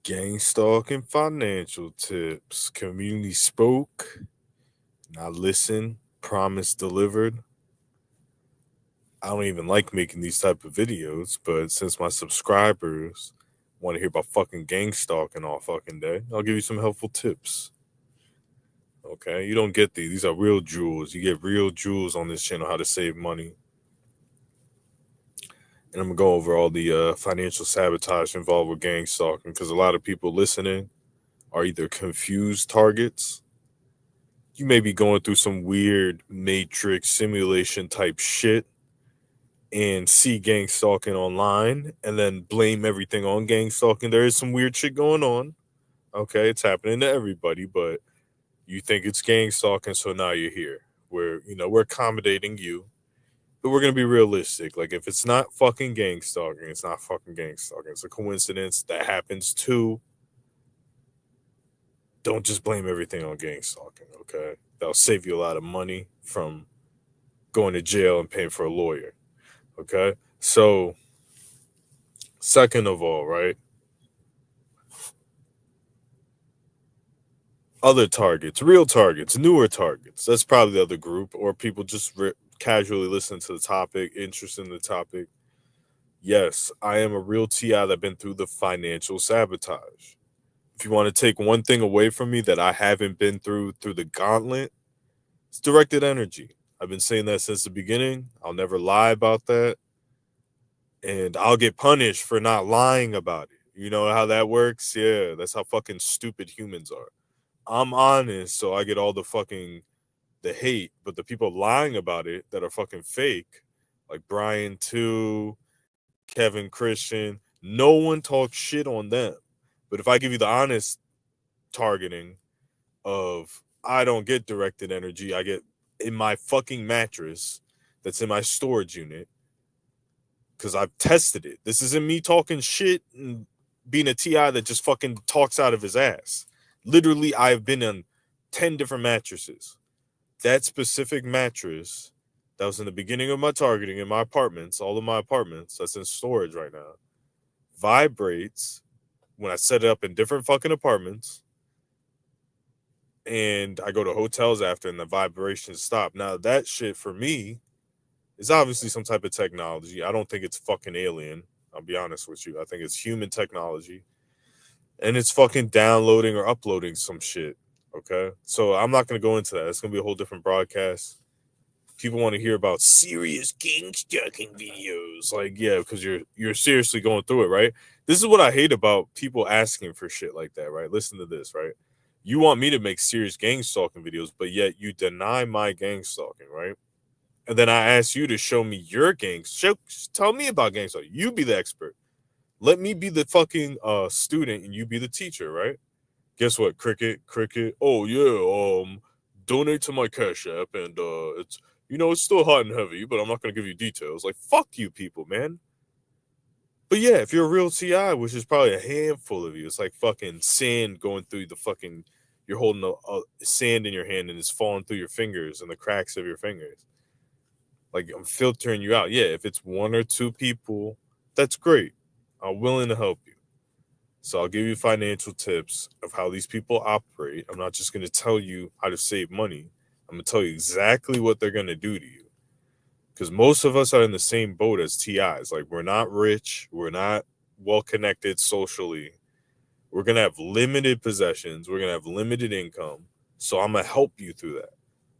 Gangstalking financial tips. Community spoke. Now listen. Promise delivered. I don't even like making these type of videos, but since my subscribers want to hear about fucking gang stalking all fucking day, I'll give you some helpful tips. Okay, you don't get these. These are real jewels. You get real jewels on this channel, how to save money. And I'm gonna go over all the financial sabotage involved with gang stalking because a lot of people listening are either confused targets. You may be going through some weird matrix simulation type shit and see gang stalking online and then blame everything on gang stalking. There is some weird shit going on. Okay, it's happening to everybody, but you think it's gang stalking, so now you're here. We're accommodating you, but we're gonna be realistic. Like if it's not fucking gang stalking, it's not fucking gang stalking. It's a coincidence that happens too. Don't just blame everything on gang stalking, okay? That'll save you a lot of money from going to jail and paying for a lawyer, okay? So, second of all, right? Other targets, real targets, newer targets. That's probably the other group, or people just casually listen to the topic, interested in the topic. Yes, I am a real TI that been through the financial sabotage. If you want to take one thing away from me that I haven't been through the gauntlet, it's directed energy. I've been saying that since the beginning. I'll never lie about that. And I'll get punished for not lying about it. You know how that works? Yeah, that's how fucking stupid humans are. I'm honest, so I get all the hate, but the people lying about it that are fucking fake, like Brian too, Kevin Christian, no one talks shit on them. But if I give you the honest targeting of I don't get directed energy, I get in my fucking mattress that's in my storage unit because I've tested it. This isn't me talking shit and being a TI that just fucking talks out of his ass. Literally, I've been on 10 different mattresses. That specific mattress that was in the beginning of my targeting in my apartments, all of my apartments, that's in storage right now, vibrates when I set it up in different fucking apartments. And I go to hotels after and the vibrations stop. Now, that shit for me is obviously some type of technology. I don't think it's fucking alien. I'll be honest with you. I think it's human technology. And it's fucking downloading or uploading some shit. Okay. So I'm not going to go into that. It's going to be a whole different broadcast. People want to hear about serious gangstalking videos. Like, yeah, because you're seriously going through it, right? This is what I hate about people asking for shit like that, right? Listen to this, right? You want me to make serious gang stalking videos, but yet you deny my gang stalking, right? And then I ask you to show me your gang. Tell me about gang stalking. You be the expert. Let me be the fucking student and you be the teacher, right? Guess what? Cricket. Oh yeah, donate to my Cash App and it's still hot and heavy, but I'm not gonna give you details. Like fuck you people, man. But yeah, if you're a real TI, which is probably a handful of you, it's like fucking sand going through the fucking. You're holding a sand in your hand and it's falling through your fingers and the cracks of your fingers. Like I'm filtering you out. Yeah, if it's one or two people, that's great. I'm willing to help you. So I'll give you financial tips of how these people operate. I'm not just going to tell you how to save money. I'm going to tell you exactly what they're going to do to you. Because most of us are in the same boat as TIs. Like we're not rich. We're not well connected socially. We're going to have limited possessions. We're going to have limited income. So I'm going to help you through that.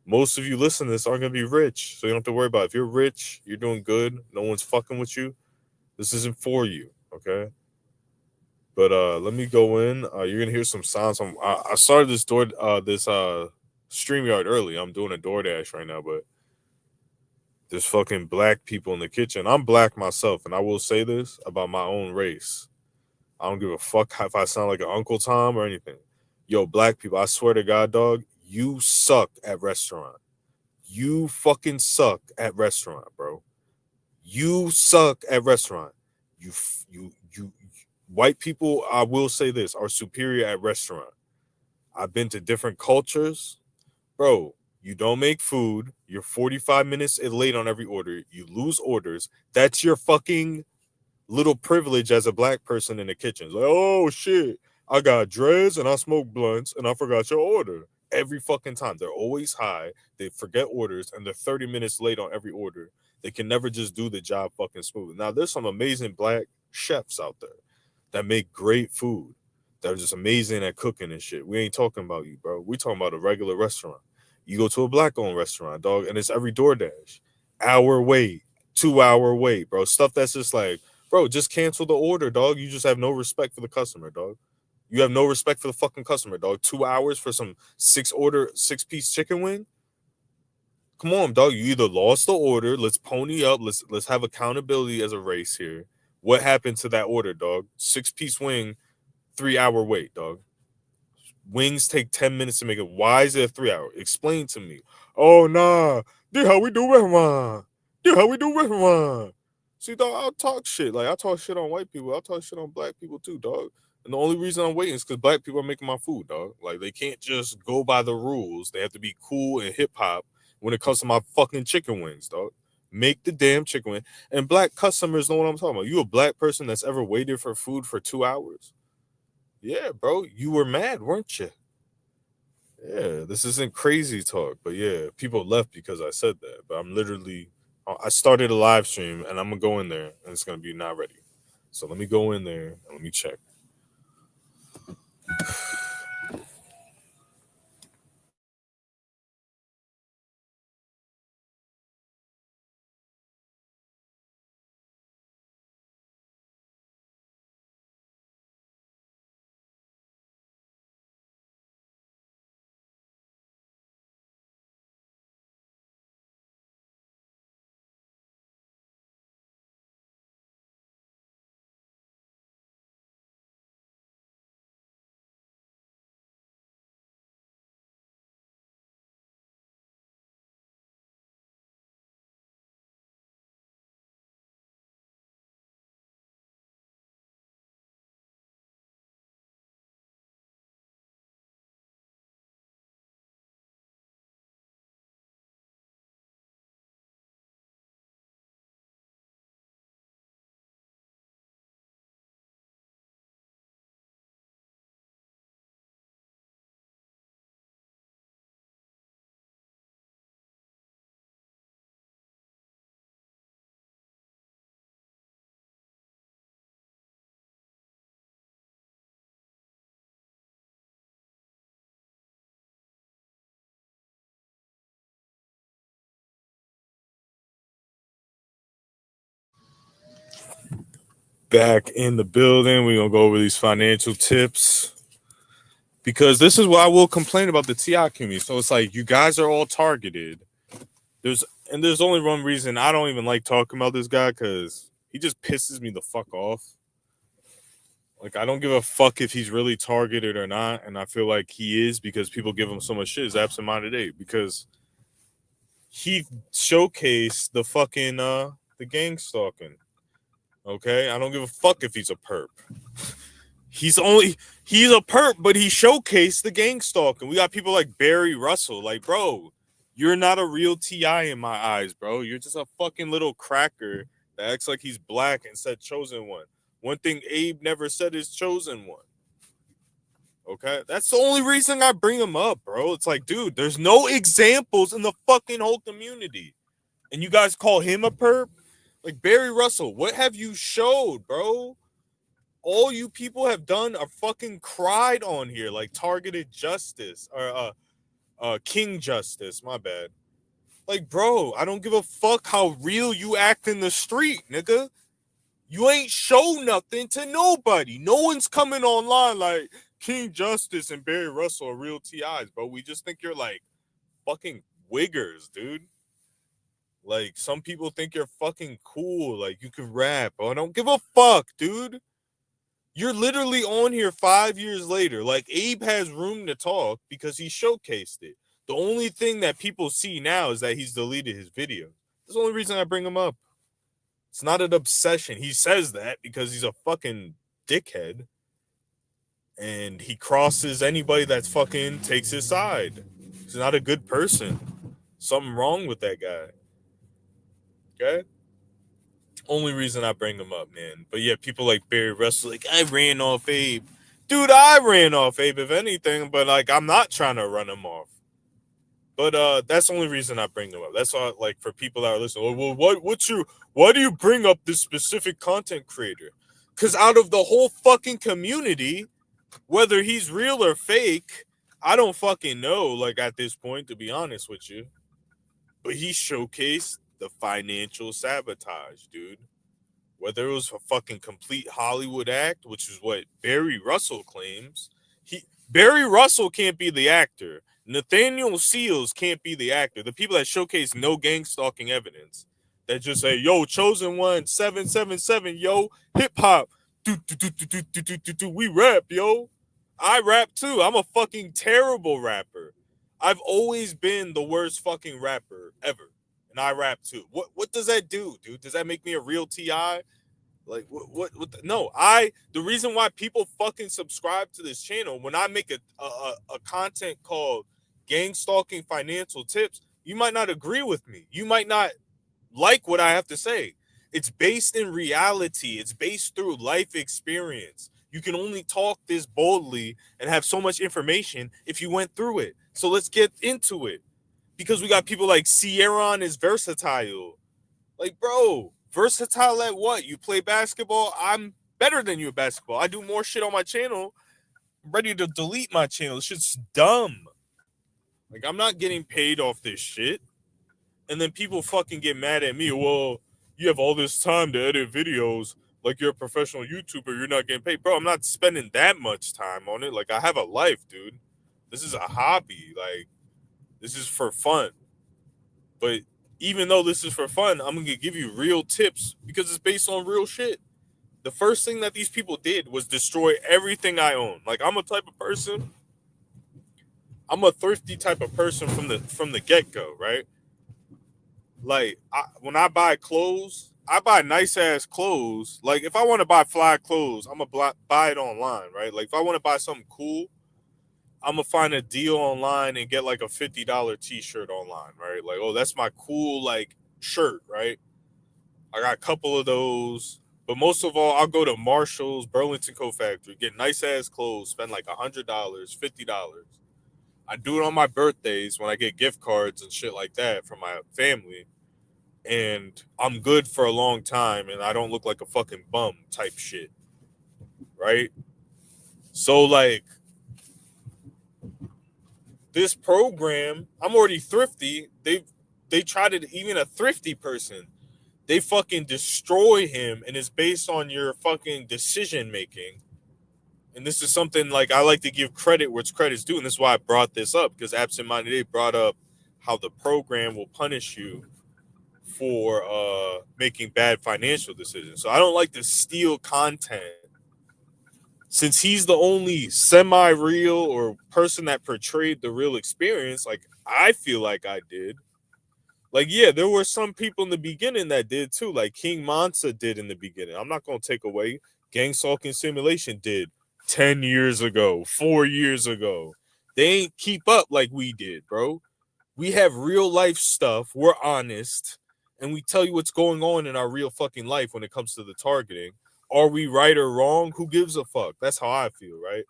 Most of you listening to this aren't going to be rich. So you don't have to worry about it. If you're rich, you're doing good. No one's fucking with you. This isn't for you. Okay. But let me go in. You're gonna hear some sounds. I started this StreamYard early. I'm doing a DoorDash right now, but there's fucking black people in the kitchen. I'm black myself, and I will say this about my own race. I don't give a fuck if I sound like an Uncle Tom or anything. Yo, black people, I swear to God, dog, you suck at restaurant. You fucking suck at restaurant, bro. You suck at restaurant. You white people, I will say this, are superior at restaurant. I've been to different cultures. Bro, you don't make food. You're 45 minutes late on every order. You lose orders. That's your fucking little privilege as a black person in the kitchen. It's like, oh shit, I got dreads and I smoke blunts and I forgot your order. Every fucking time. They're always high. They forget orders and they're 30 minutes late on every order. They can never just do the job fucking smooth. Now, there's some amazing black chefs out there that make great food. That are just amazing at cooking and shit. We ain't talking about you, bro. We talking about a regular restaurant. You go to a black-owned restaurant, dog, and it's every DoorDash. Hour wait, 2 hour wait, bro. Stuff that's just like, bro, just cancel the order, dog. You just have no respect for the customer, dog. You have no respect for the fucking customer, dog. 2 hours for some 6-piece chicken wing? Come on, dog. You either lost the order. Let's pony up. Let's have accountability as a race here. What happened to that order, dog? 6-piece wing, 3 hour wait, dog. Wings take 10 minutes to make it. Why is it 3 hour? Explain to me. Oh nah. This how we do restaurant. This how we do restaurant. See, dog, I'll talk shit. Like I talk shit on white people. I'll talk shit on black people too, dog. And the only reason I'm waiting is because black people are making my food, dog. Like they can't just go by the rules. They have to be cool and hip hop when it comes to my fucking chicken wings, dog. Make the damn chicken wing. And black customers know what I'm talking about. You a black person that's ever waited for food for 2 hours? Yeah, bro. You were mad, weren't you? Yeah, this isn't crazy talk, but yeah, people left because I said that. But I'm literally, I started a live stream and I'm gonna go in there and it's gonna be not ready. So let me go in there and let me check. Back in the building, we're gonna go over these financial tips because this is what I will complain about the TI community. So it's like you guys are all targeted. There's only one reason I don't even like talking about this guy because he just pisses me the fuck off. Like I don't give a fuck if he's really targeted or not, and I feel like he is because people give him so much shit. Is absent-minded ape because he showcased the fucking the gang stalking. Okay, I don't give a fuck if he's a perp. He's a perp, but he showcased the gang stalking. We got people like Barry Russell. Like, bro, you're not a real TI in my eyes, bro. You're just a fucking little cracker that acts like he's black and said chosen one. One thing Abe never said is chosen one. Okay, that's the only reason I bring him up, bro. It's like, dude, there's no examples in the fucking whole community, and you guys call him a perp? Like Barry Russell, what have you showed, bro? All you people have done are fucking cried on here, like targeted justice or King Justice. My bad. Like, bro, I don't give a fuck how real you act in the street, nigga. You ain't show nothing to nobody. No one's coming online like King Justice and Barry Russell are real TIs, bro. We just think you're like fucking wiggers, dude. Like some people think you're fucking cool, like you can rap. Oh, I don't give a fuck, dude. You're literally on here 5 years later. Like Abe has room to talk because he showcased it. The only thing that people see now is that he's deleted his video. That's the only reason I bring him up. It's not an obsession. He says that because he's a fucking dickhead. And he crosses anybody that's fucking takes his side. He's not a good person. Something wrong with that guy. Okay? Only reason I bring him up, man. But yeah, people like Barry Russell, like, I ran off Abe. Dude, I ran off Abe, if anything, but like I'm not trying to run him off. But that's the only reason I bring them up. That's why, like, for people that are listening, well, why do you bring up this specific content creator? Because out of the whole fucking community, whether he's real or fake, I don't fucking know, like, at this point, to be honest with you. But he showcased the financial sabotage, dude. Whether it was a fucking complete Hollywood act, which is what Barry Russell claims. Barry Russell can't be the actor. Nathaniel Seals can't be the actor. The people that showcase no gang stalking evidence, that just say, yo, Chosen One, 777, yo, hip hop, we rap, yo. I rap too. I'm a fucking terrible rapper. I've always been the worst fucking rapper ever. And I rap too. What does that do, dude? Does that make me a real TI? Like no, the reason why people fucking subscribe to this channel, when I make a content called Gang Stalking Financial Tips, you might not agree with me. You might not like what I have to say. It's based in reality. It's based through life experience. You can only talk this boldly and have so much information if you went through it. So let's get into it. Because we got people like Sierron is versatile. Like, bro, versatile at what? You play basketball? I'm better than you at basketball. I do more shit on my channel. I'm ready to delete my channel. This shit's dumb. Like, I'm not getting paid off this shit. And then people fucking get mad at me. Well, you have all this time to edit videos. Like, you're a professional YouTuber. You're not getting paid. Bro, I'm not spending that much time on it. Like, I have a life, dude. This is a hobby. Like, this is for fun. But even though this is for fun, I'm going to give you real tips because it's based on real shit. The first thing that these people did was destroy everything I own. Like, I'm a type of person, I'm a thrifty type of person from the get-go, right? Like, when I buy clothes, I buy nice-ass clothes. Like, if I want to buy fly clothes, I'm going to buy it online, right? Like, if I want to buy something cool, I'm going to find a deal online and get, like, a $50 t-shirt online, right? Like, oh, that's my cool, like, shirt, right? I got a couple of those. But most of all, I'll go to Marshall's, Burlington Coat Factory, get nice-ass clothes, spend, like, $100, $50. I do it on my birthdays when I get gift cards and shit like that from my family. And I'm good for a long time and I don't look like a fucking bum type shit. Right? So, like, this program, I'm already thrifty. They try to, even a thrifty person, they fucking destroy him, and it's based on your fucking decision making. And this is something, like, I like to give credit where it's credit's due, and this is why I brought this up, because Absent Minded Dave brought up how the program will punish you for making bad financial decisions. So I don't like to steal content. Since he's the only semi-real or person that portrayed the real experience, like, I feel like I did. Like, yeah, there were some people in the beginning that did too, like King Mansa did in the beginning. I'm not going to take away. Gangstalking Simulation did 10 years ago, 4 years ago. They ain't keep up like we did, bro. We have real life stuff. We're honest. And we tell you what's going on in our real fucking life when it comes to the targeting. Are we right or wrong? Who gives a fuck? That's how I feel, right?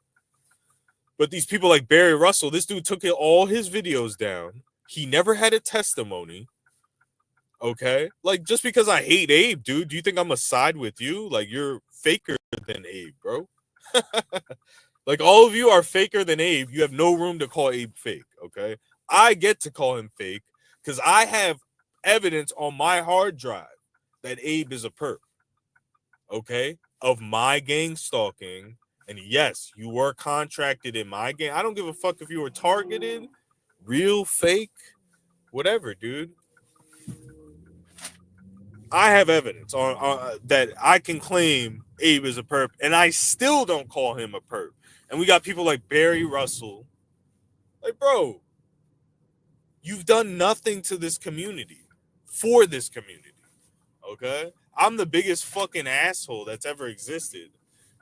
But these people like Barry Russell, this dude took all his videos down. He never had a testimony. Okay? Like, just because I hate Abe, dude, do you think I'm gonna side with you? Like, you're faker than Abe, bro. Like, all of you are faker than Abe. You have no room to call Abe fake, okay? I get to call him fake because I have evidence on my hard drive that Abe is a perp, okay? Of my gang stalking. And yes, you were contracted in my gang. I don't give a fuck if you were targeted, real, fake, whatever, dude. I have evidence on that I can claim Abe is a perp, and I still don't call him a perp. And we got people like Barry Russell. Like, bro, you've done nothing to this community, for this community, okay? I'm the biggest fucking asshole that's ever existed.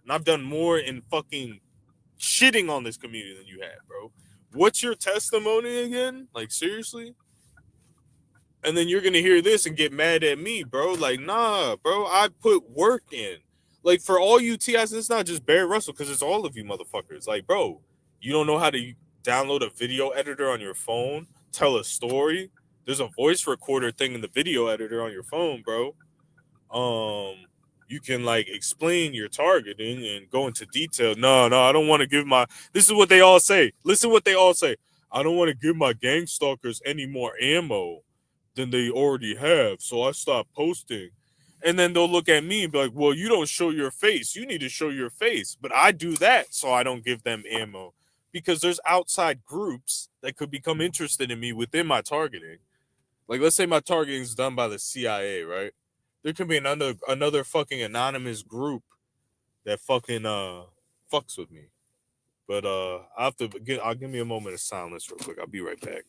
And I've done more in fucking shitting on this community than you have, bro. What's your testimony again? Like, seriously? And then you're going to hear this and get mad at me, bro. Like, nah, bro, I put work in. Like for all you TIs, it's not just Barry Russell because it's all of you motherfuckers. Like, bro, you don't know how to download a video editor on your phone, tell a story. There's a voice recorder thing in the video editor on your phone, bro. You can like explain your targeting and go into detail. No, I don't want to give my. This is what they all say. Listen, what they all say. I don't want to give my gang stalkers any more ammo than they already have, so I stopped posting. And then they'll look at me and be like, "Well, you don't show your face. You need to show your face." But I do that, so I don't give them ammo because there's outside groups that could become interested in me within my targeting. Like, let's say my targeting is done by the CIA, right? There could be another fucking anonymous group that fucking fucks with me. But I have to get. I'll give me a moment of silence real quick. I'll be right back.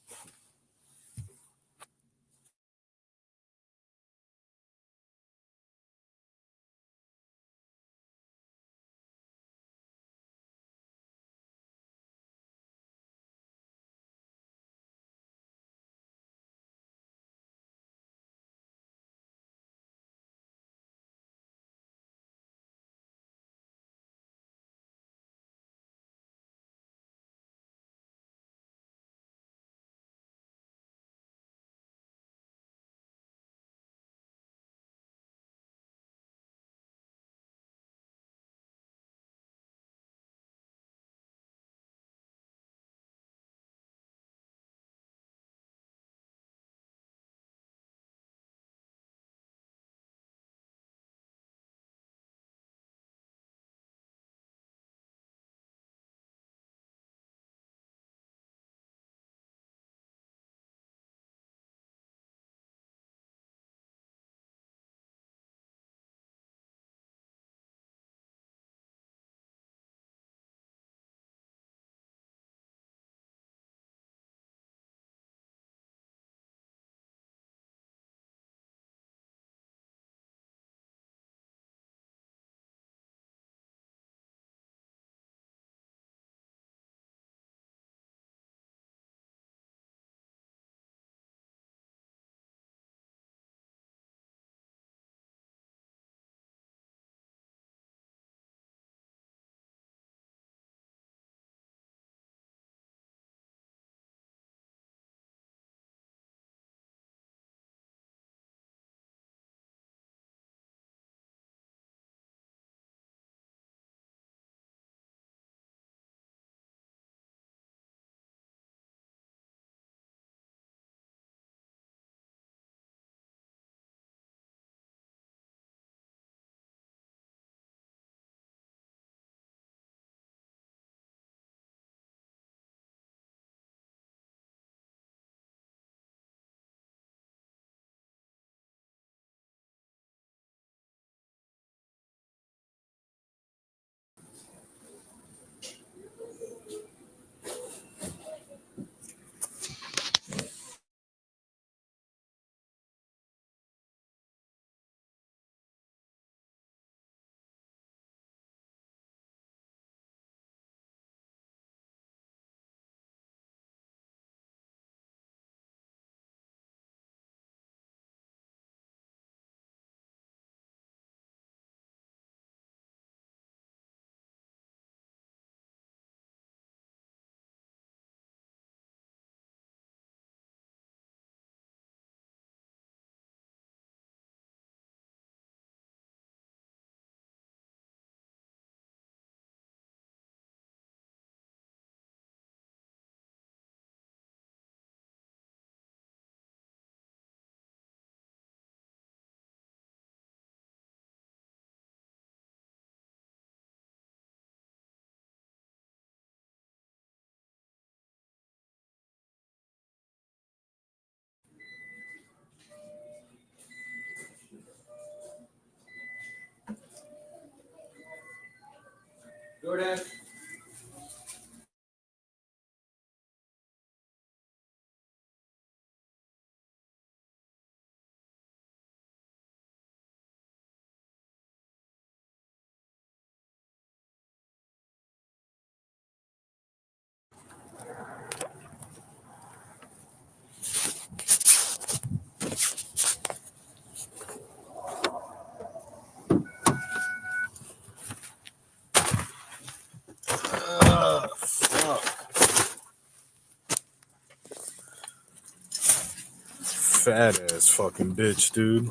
fat ass fucking bitch, dude.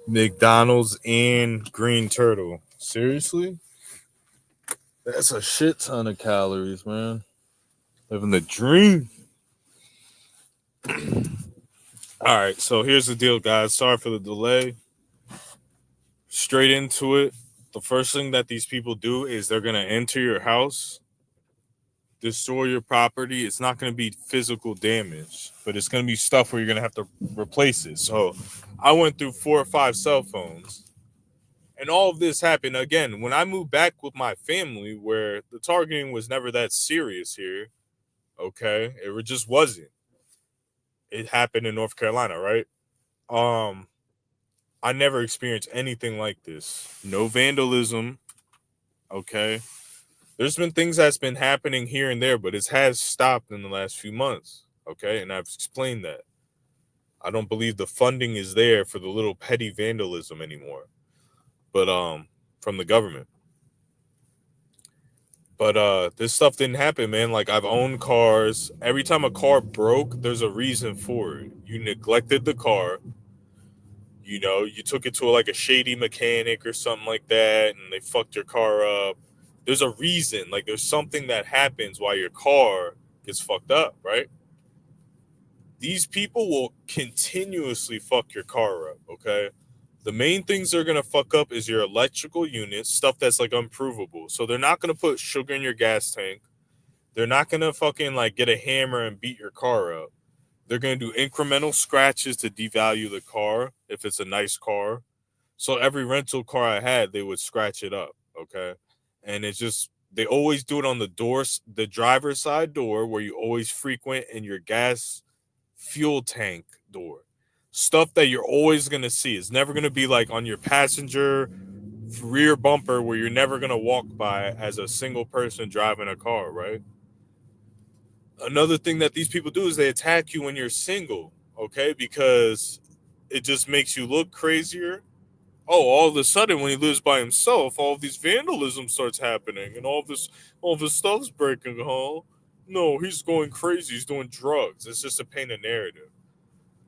McDonald's and green turtle. Seriously? That's a shit ton of calories, man. Living the dream. All right, so here's the deal, guys. Sorry for the delay. Straight into it. The first thing that these people do is they're going to enter your house, destroy your property. It's not going to be physical damage, but it's going to be stuff where you're going to have to replace it. So I went through 4 or 5 cell phones, and all of this happened again when I moved back with my family, where the targeting was never that serious here. Okay, it just wasn't. It happened in North Carolina, right? I never experienced anything like this. No vandalism. Okay, there's been things that's been happening here and there, but it has stopped in the last few months. Okay, and I've explained that. I don't believe the funding is there for the little petty vandalism anymore, but from the government. But this stuff didn't happen, man. Like, I've owned cars. Every time a car broke, there's a reason for it. You neglected the car. You know, you took it to like a shady mechanic or something like that, and they fucked your car up. There's a reason. Like, there's something that happens while your car gets fucked up, right? These people will continuously fuck your car up, okay? The main things they're going to fuck up is your electrical units, stuff that's like unprovable. So they're not going to put sugar in your gas tank. They're not going to fucking like get a hammer and beat your car up. They're going to do incremental scratches to devalue the car if it's a nice car. So every rental car I had, they would scratch it up, okay? And it's just, they always do it on the doors, the driver's side door where you always frequent, and your gas fuel tank door. Stuff that you're always going to see. It's never going to be like on your passenger rear bumper where you're never going to walk by as a single person driving a car, right? Another thing that these people do is they attack you when you're single, okay? Because it just makes you look crazier. Oh, all of a sudden when he lives by himself, all of these vandalism starts happening and all this stuff's breaking, huh? No, he's going crazy. He's doing drugs. It's just to paint a narrative.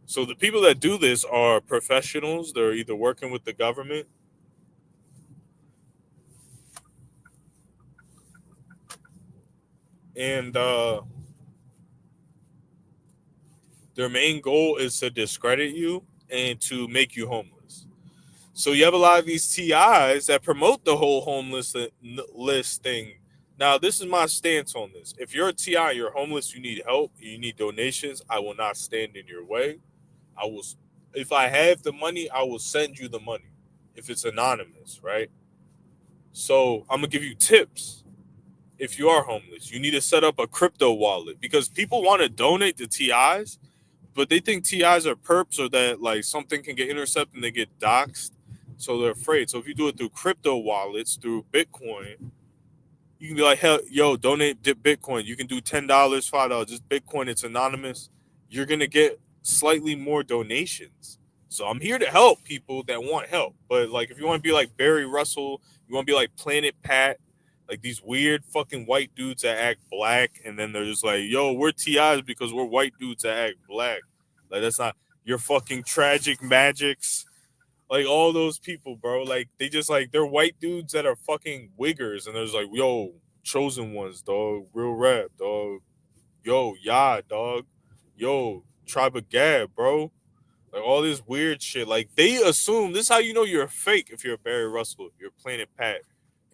So the people that do this are professionals. They're either working with the government, and their main goal is to discredit you and to make you homeless. So you have a lot of these TIs that promote the whole homeless list thing. Now, this is my stance on this. If you're a TI, you're homeless, you need help, you need donations, I will not stand in your way. I will, if I have the money, I will send you the money if it's anonymous, right? So I'm gonna give you tips. If you are homeless, you need to set up a crypto wallet, because people want to donate to TIs, but they think TIs are perps, or that like something can get intercepted and they get doxxed. So they're afraid. So if you do it through crypto wallets, through Bitcoin, you can be like, hell, yo, donate Bitcoin. You can do $10, $5, just Bitcoin. It's anonymous. You're gonna get slightly more donations. So I'm here to help people that want help. But like, if you want to be like Barry Russell, you want to be like Planet Pat, like these weird fucking white dudes that act black, and then they're just like, yo, we're TIs because we're white dudes that act black. Like, that's not your fucking tragic magics. Like, all those people, bro. Like, they just like, they're white dudes that are fucking wiggers, and there's like, yo, chosen ones, dog. Real rap, dog. Yo, yeah, dog. Yo, Tribe of Gab, bro. Like, all this weird shit. Like, they assume this is how you know you're fake. If you're a Barry Russell, you're Planet Pat,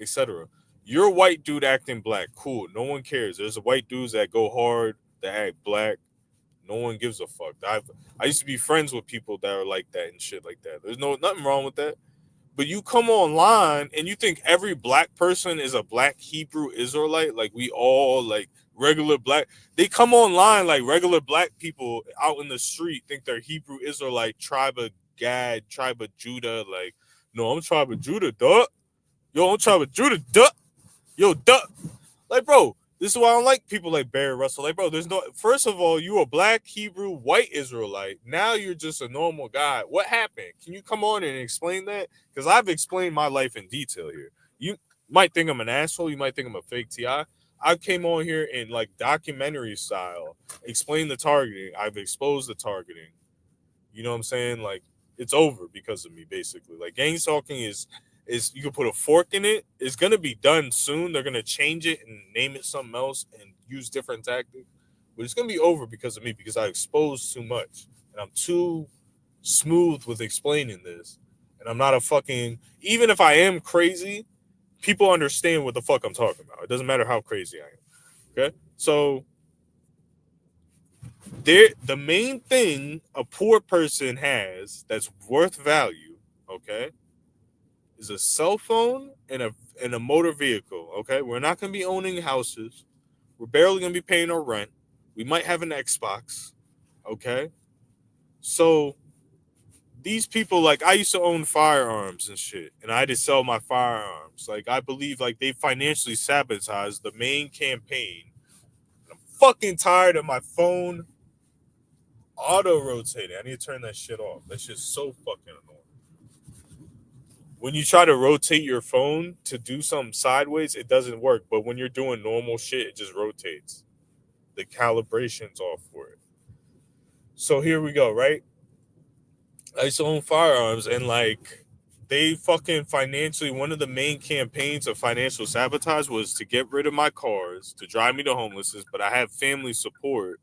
etc. You're a white dude acting black. Cool. No one cares. There's white dudes that go hard, that act black. No one gives a fuck. I used to be friends with people that are like that and shit like that. There's nothing wrong with that. But you come online and you think every black person is a black Hebrew Israelite, like we all like regular black. They come online like regular black people out in the street think they're Hebrew Israelite, tribe of Gad, tribe of Judah. Like, no, I'm tribe of Judah, duh. Yo, I'm tribe of Judah, duh. Yo, duh. Like, bro, this is why I don't like people like Barry Russell. Like, bro, there's no, first of all, you a black Hebrew white Israelite. Now you're just a normal guy. What happened? Can you come on and explain that? Because I've explained my life in detail here. You might think I'm an asshole. You might think I'm a fake TI. I came on here in like documentary style, explain the targeting. I've exposed the targeting. You know what I'm saying? Like it's over because of me, basically. Like gang stalking is you can put a fork in it. It's gonna be done soon. They're gonna change it and name it something else and use different tactics. But it's gonna be over because of me because I exposed too much and I'm too smooth with explaining this. And I'm not a fucking even if I am crazy, people understand what the fuck I'm talking about. It doesn't matter how crazy I am. Okay? So the main thing a poor person has that's worth value, okay, is a cell phone and a motor vehicle. Okay, we're not gonna be owning houses. We're barely gonna be paying our rent. We might have an Xbox. Okay, so these people like I used to own firearms and shit, and I had to sell my firearms. Like I believe like they financially sabotaged the main campaign. I'm fucking tired of my phone auto rotating. I need to turn that shit off. That shit's so fucking annoying. When you try to rotate your phone to do something sideways, it doesn't work. But when you're doing normal shit, it just rotates. The calibration's off for it. So here we go, right? I used to own firearms and like they fucking financially one of the main campaigns of financial sabotage was to get rid of my cars, to drive me to homelessness, but I have family support.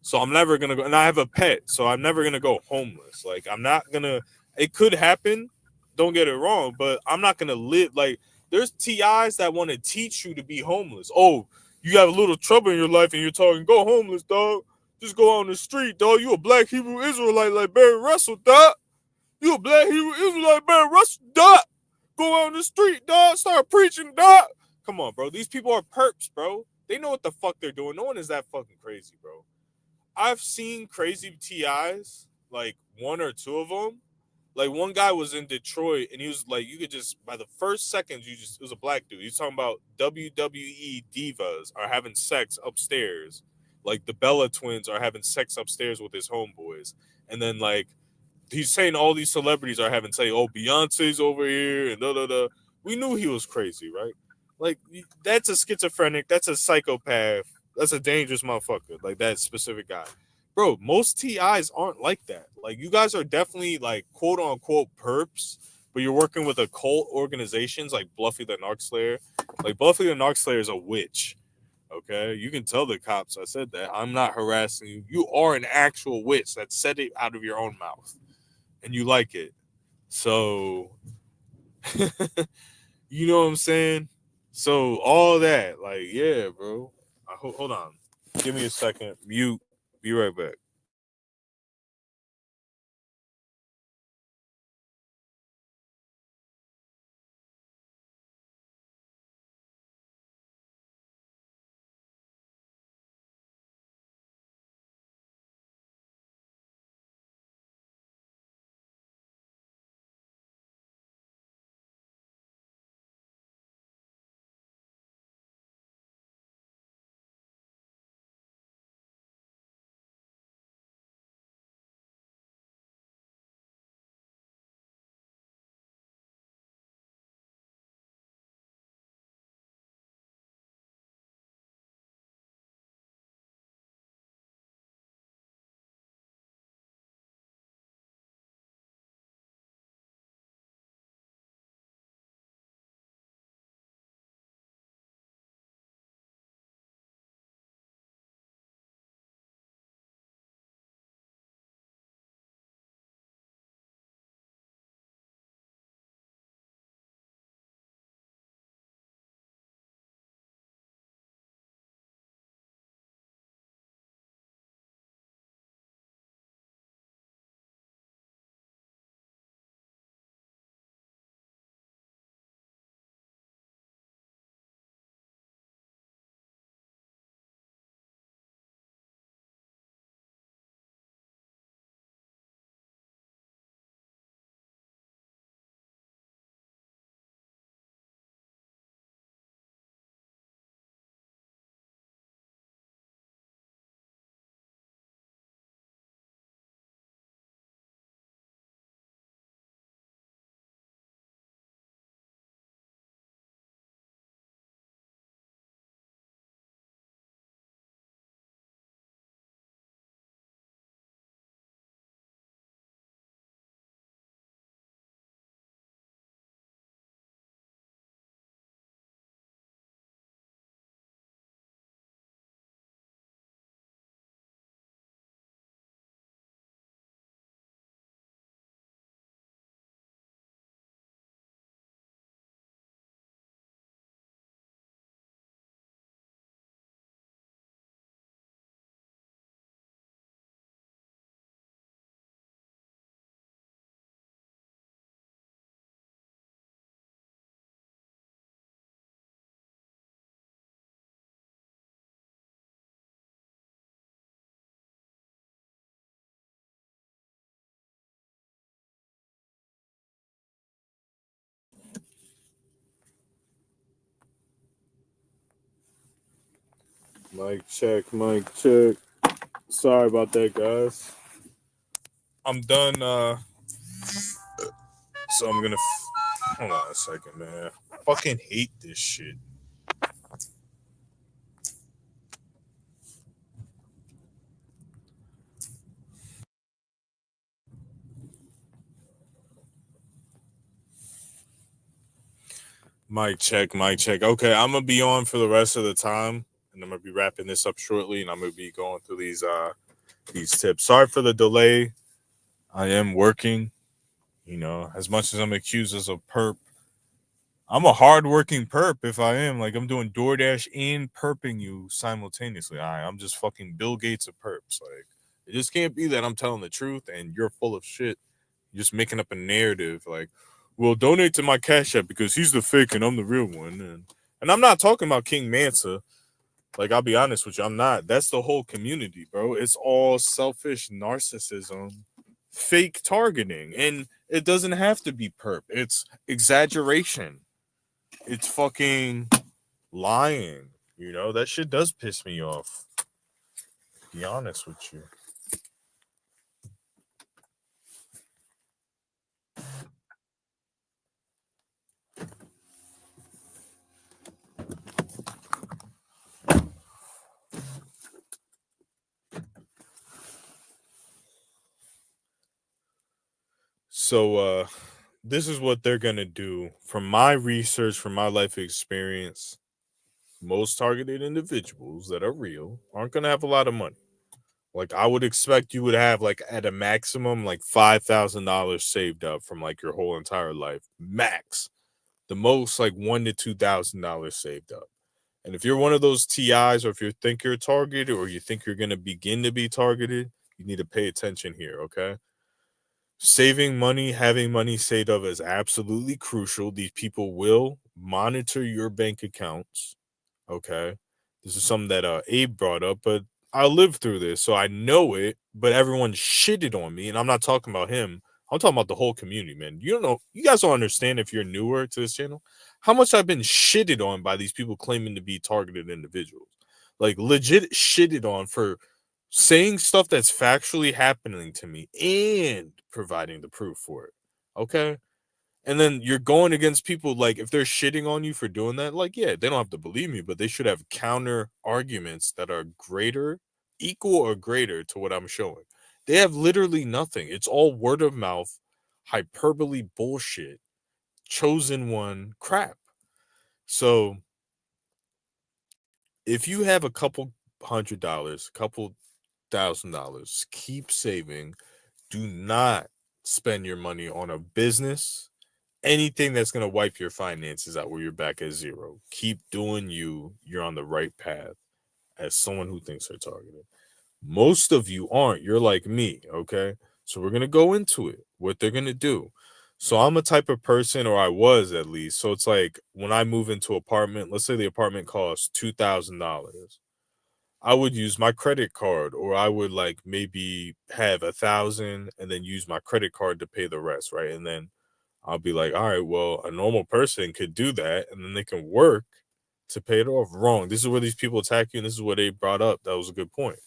So I'm never gonna go, and I have a pet, so I'm never gonna go homeless. Like I'm not gonna. It could happen. Don't get it wrong, but I'm not gonna live like. There's TIs that want to teach you to be homeless. Oh, you have a little trouble in your life, and you're talking, go homeless, dog. Just go out on the street, dog. You a black Hebrew Israelite like Barry Russell, dog. You a black Hebrew Israelite, Barry Russell, dog. Go out on the street, dog. Start preaching, dog. Come on, bro. These people are perps, bro. They know what the fuck they're doing. No one is that fucking crazy, bro. I've seen crazy TIs, like one or two of them. Like one guy was in Detroit and he was like, you could just by the first seconds, it was a black dude. He's talking about WWE divas are having sex upstairs. Like the Bella twins are having sex upstairs with his homeboys. And then like he's saying all these celebrities are having say, oh, Beyonce's over here and da da da. We knew he was crazy, right? Like that's a schizophrenic, that's a psychopath, that's a dangerous motherfucker. Like that specific guy, bro. Most TIs aren't like that. Like you guys are definitely like quote unquote perps, but you're working with occult organizations like Buffy the Narc Slayer. Like Buffy the Narc Slayer is a witch. Okay, you can tell the cops I said that. I'm not harassing you. You are an actual witch that said it out of your own mouth and you like it. So, you know what I'm saying? So, all that, like, yeah, bro. Hold on. Give me a second. Mute. Be right back. Mic check, mic check. Sorry about that, guys. I'm done. So I'm gonna hold on a second, man. I fucking hate this shit. Mic check, mic check. Okay, I'm gonna be on for the rest of the time, and I'm gonna be wrapping this up shortly, and I'm gonna be going through these tips. Sorry for the delay. I am working. You know, as much as I'm accused as a perp, I'm a hardworking perp. If I am, like, I'm doing DoorDash and perping you simultaneously. I'm just fucking Bill Gates of perps. Like, it just can't be that I'm telling the truth and you're full of shit. You're just making up a narrative. Like, well, donate to my Cash App because he's the fake and I'm the real one. And I'm not talking about King Mansa. Like, I'll be honest with you, I'm not. That's the whole community, bro. It's all selfish narcissism, fake targeting, and it doesn't have to be perp. It's exaggeration. It's fucking lying. You know, that shit does piss me off. To be honest with you. So this is what they're gonna do. From my research, from my life experience, most targeted individuals that are real aren't gonna have a lot of money. Like, I would expect you would have, like, at a maximum, like $5,000 saved up from like your whole entire life. Max. The most, like, $1,000 to $2,000 saved up. And if you're one of those TIs, or if you think you're targeted, or you think you're gonna begin to be targeted, you need to pay attention here, okay? Saving money, having money saved up is absolutely crucial. These people will monitor your bank accounts. Okay. This is something that Abe brought up, but I lived through this, so I know it, but everyone shitted on me, and I'm not talking about him. I'm talking about the whole community, man. You don't know, you guys don't understand, if you're newer to this channel, how much I've been shitted on by these people claiming to be targeted individuals. Like, legit shitted on for saying stuff that's factually happening to me and providing the proof for it. Okay? And then you're going against people, like, if they're shitting on you for doing that, like, yeah, they don't have to believe me, but they should have counter arguments that are greater, equal or greater to what I'm showing. They have literally nothing. It's all word of mouth, hyperbole bullshit, chosen one crap. So if you have a couple $100, couple $1,000, keep saving. Do not spend your money on a business, anything that's going to wipe your finances out where you're back at zero. Keep doing you. You're on the right path as someone who thinks they're targeted. Most of you aren't. You're like me, okay? So we're going to go into it, what they're going to do. So I'm a type of person, or I was at least. So it's like, when I move into an apartment, let's say the apartment costs $2,000. I would use my credit card, or I would, like, maybe have 1,000 and then use my credit card to pay the rest, right? And then I'll be like, all right, well, a normal person could do that, and then they can work to pay it off. Wrong. This is where these people attack you, and this is what they brought up. That was a good point.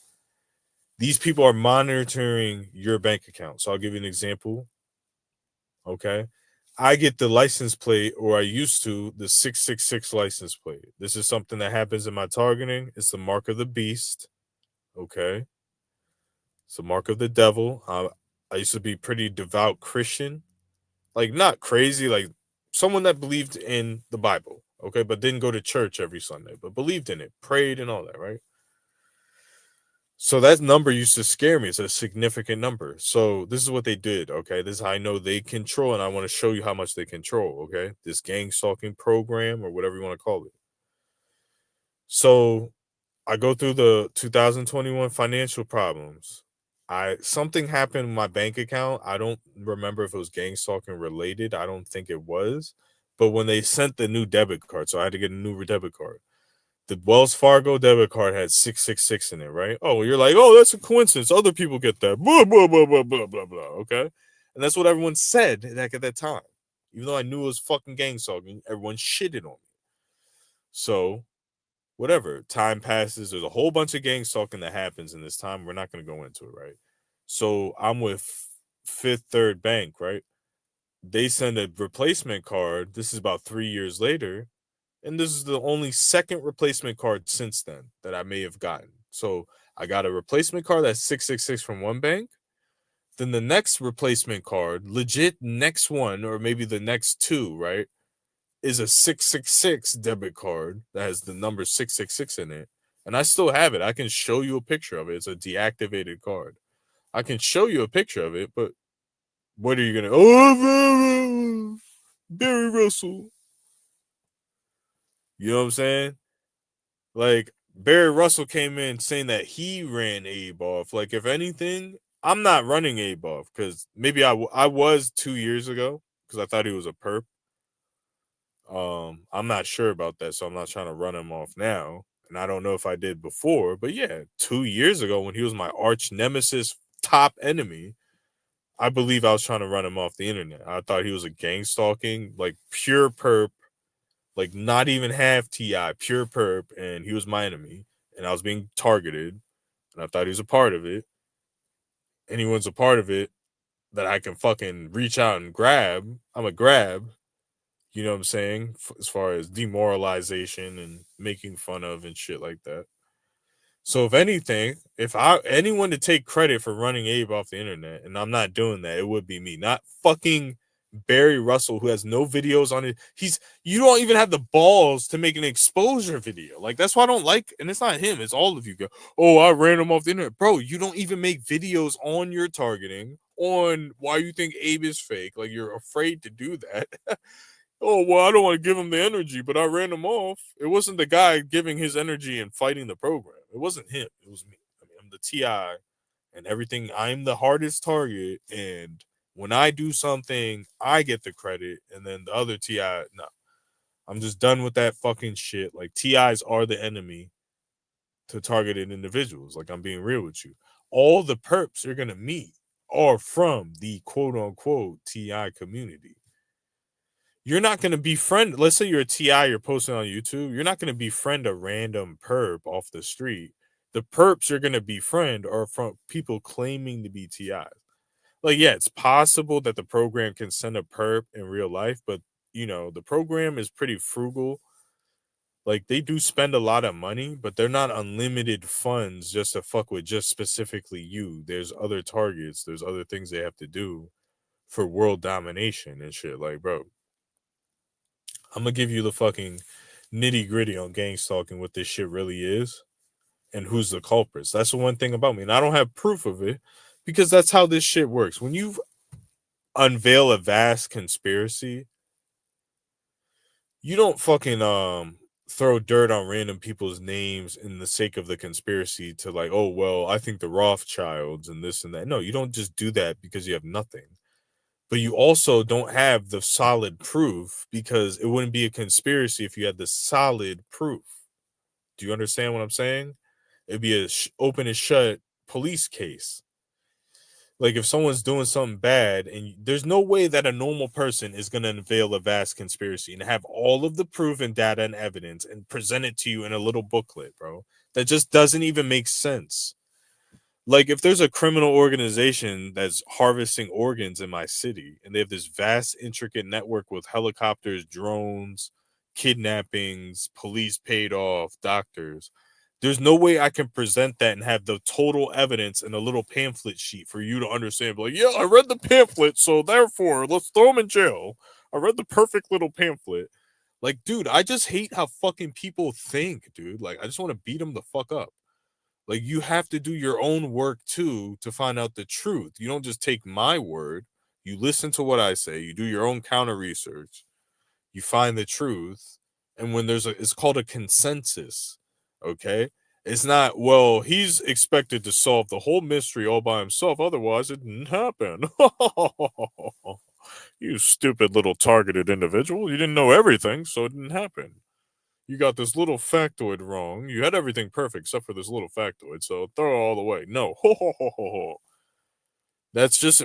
These people are monitoring your bank account. So I'll give you an example. Okay. I get the license plate, or I used to, the 666 license plate. This is something that happens in my targeting. It's the mark of the beast. Okay. It's the mark of the devil. I used to be pretty devout Christian, like, not crazy, like someone that believed in the Bible, okay, but didn't go to church every Sunday, but believed in it, prayed and all that, right? So that number used to scare me. It's a significant number. So this is what they did, okay? This is how I know they control, and I want to show you how much they control, okay? This Gangstalking program, or whatever you want to call it. So I go through the 2021 financial problems. Something happened in my bank account. I don't remember if it was gang stalking related. I don't think it was. But when they sent the new debit card, so I had to get a new debit card. The Wells Fargo debit card had 666 in it, right? Oh, you're like, oh, that's a coincidence. Other people get that. Blah, blah, blah, blah, blah, blah, blah. Okay. And that's what everyone said at that time. Even though I knew it was fucking gang stalking, everyone shitted on me. So whatever. Time passes. There's a whole bunch of gang stalking that happens in this time. We're not going to go into it, right? So I'm with Fifth Third Bank, right? They send a replacement card. This is about 3 years later. And this is the only second replacement card since then that I may have gotten. So I got a replacement card that's 666 from one bank. Then the next replacement card, legit next one, or maybe the next two, right, is a 666 debit card that has the number 666 in it. And I still have it. I can show you a picture of it. It's a deactivated card. I can show you a picture of it, but what are you going to? Oh, Barry Russell. You know what I'm saying? Like, Barry Russell came in saying that he ran Abe off. Like, if anything, I'm not running Abe off because maybe I was 2 years ago because I thought he was a perp. I'm not sure about that, so I'm not trying to run him off now. And I don't know if I did before, but yeah, 2 years ago when he was my arch nemesis, top enemy, I believe I was trying to run him off the internet. I thought he was a gang stalking, like pure perp, like not even half TI, pure perp, and he was my enemy, and I was being targeted, and I thought he was a part of it. Anyone's a part of it that I can fucking reach out and grab, I'm a grab. You know what I'm saying? As far as demoralization and making fun of and shit like that. So if anything, if anyone to take credit for running Abe off the internet, and I'm not doing that, it would be me, not fucking Barry Russell, who has no videos on it. You don't even have the balls to make an exposure video. Like, that's why I don't like, and it's not him, it's all of you go, oh, I ran him off the internet. Bro, you don't even make videos on your targeting, on why you think Abe is fake. Like, you're afraid to do that. Oh, well, I don't want to give him the energy, but I ran him off. It wasn't the guy giving his energy and fighting the program. It wasn't him. It was me. I mean, I'm the TI and everything. I'm the hardest target. And when I do something, I get the credit. And then the other TI, no. I'm just done with that fucking shit. Like, TIs are the enemy to targeted individuals. Like, I'm being real with you. All the perps you're going to meet are from the quote unquote TI community. You're not going to befriend, let's say you're a TI, you're posting on YouTube, you're not going to befriend a random perp off the street. The perps you're going to befriend are from people claiming to be TIs. Like, yeah, it's possible that the program can send a perp in real life, but, you know, the program is pretty frugal. Like, they do spend a lot of money, but they're not unlimited funds just to fuck with just specifically you. There's other targets, there's other things they have to do for world domination and shit. Like, bro, I'm gonna give you the fucking nitty gritty on gang stalking, what this shit really is, and who's the culprits. That's the one thing about me, and I don't have proof of it because that's how this shit works. When you unveil a vast conspiracy, you don't fucking throw dirt on random people's names in the sake of the conspiracy to, like, oh well, I think the Rothschilds and this and that. No, you don't just do that because you have nothing. But you also don't have the solid proof because it wouldn't be a conspiracy if you had the solid proof. Do you understand what I'm saying? It'd be a open and shut police case. Like, if someone's doing something bad, and there's no way that a normal person is going to unveil a vast conspiracy and have all of the proof and data and evidence and present it to you in a little booklet, bro. That just doesn't even make sense. Like, if there's a criminal organization that's harvesting organs in my city and they have this vast intricate network with helicopters, drones, kidnappings, police paid off, doctors, there's no way I can present that and have the total evidence in a little pamphlet sheet for you to understand. Like, yeah, I read the pamphlet, so therefore let's throw him in jail. I read the perfect little pamphlet. Like, dude, I just hate how fucking people think, dude. Like, I just want to beat them the fuck up. Like, you have to do your own work too to find out the truth. You don't just take my word. You listen to what I say. You do your own counter research. You find the truth. And when it's called a consensus. Okay? It's not, well, he's expected to solve the whole mystery all by himself. Otherwise, it didn't happen. You stupid little targeted individual. You didn't know everything, so it didn't happen. You got this little factoid wrong. You had everything perfect except for this little factoid, so throw it all away. No. That's just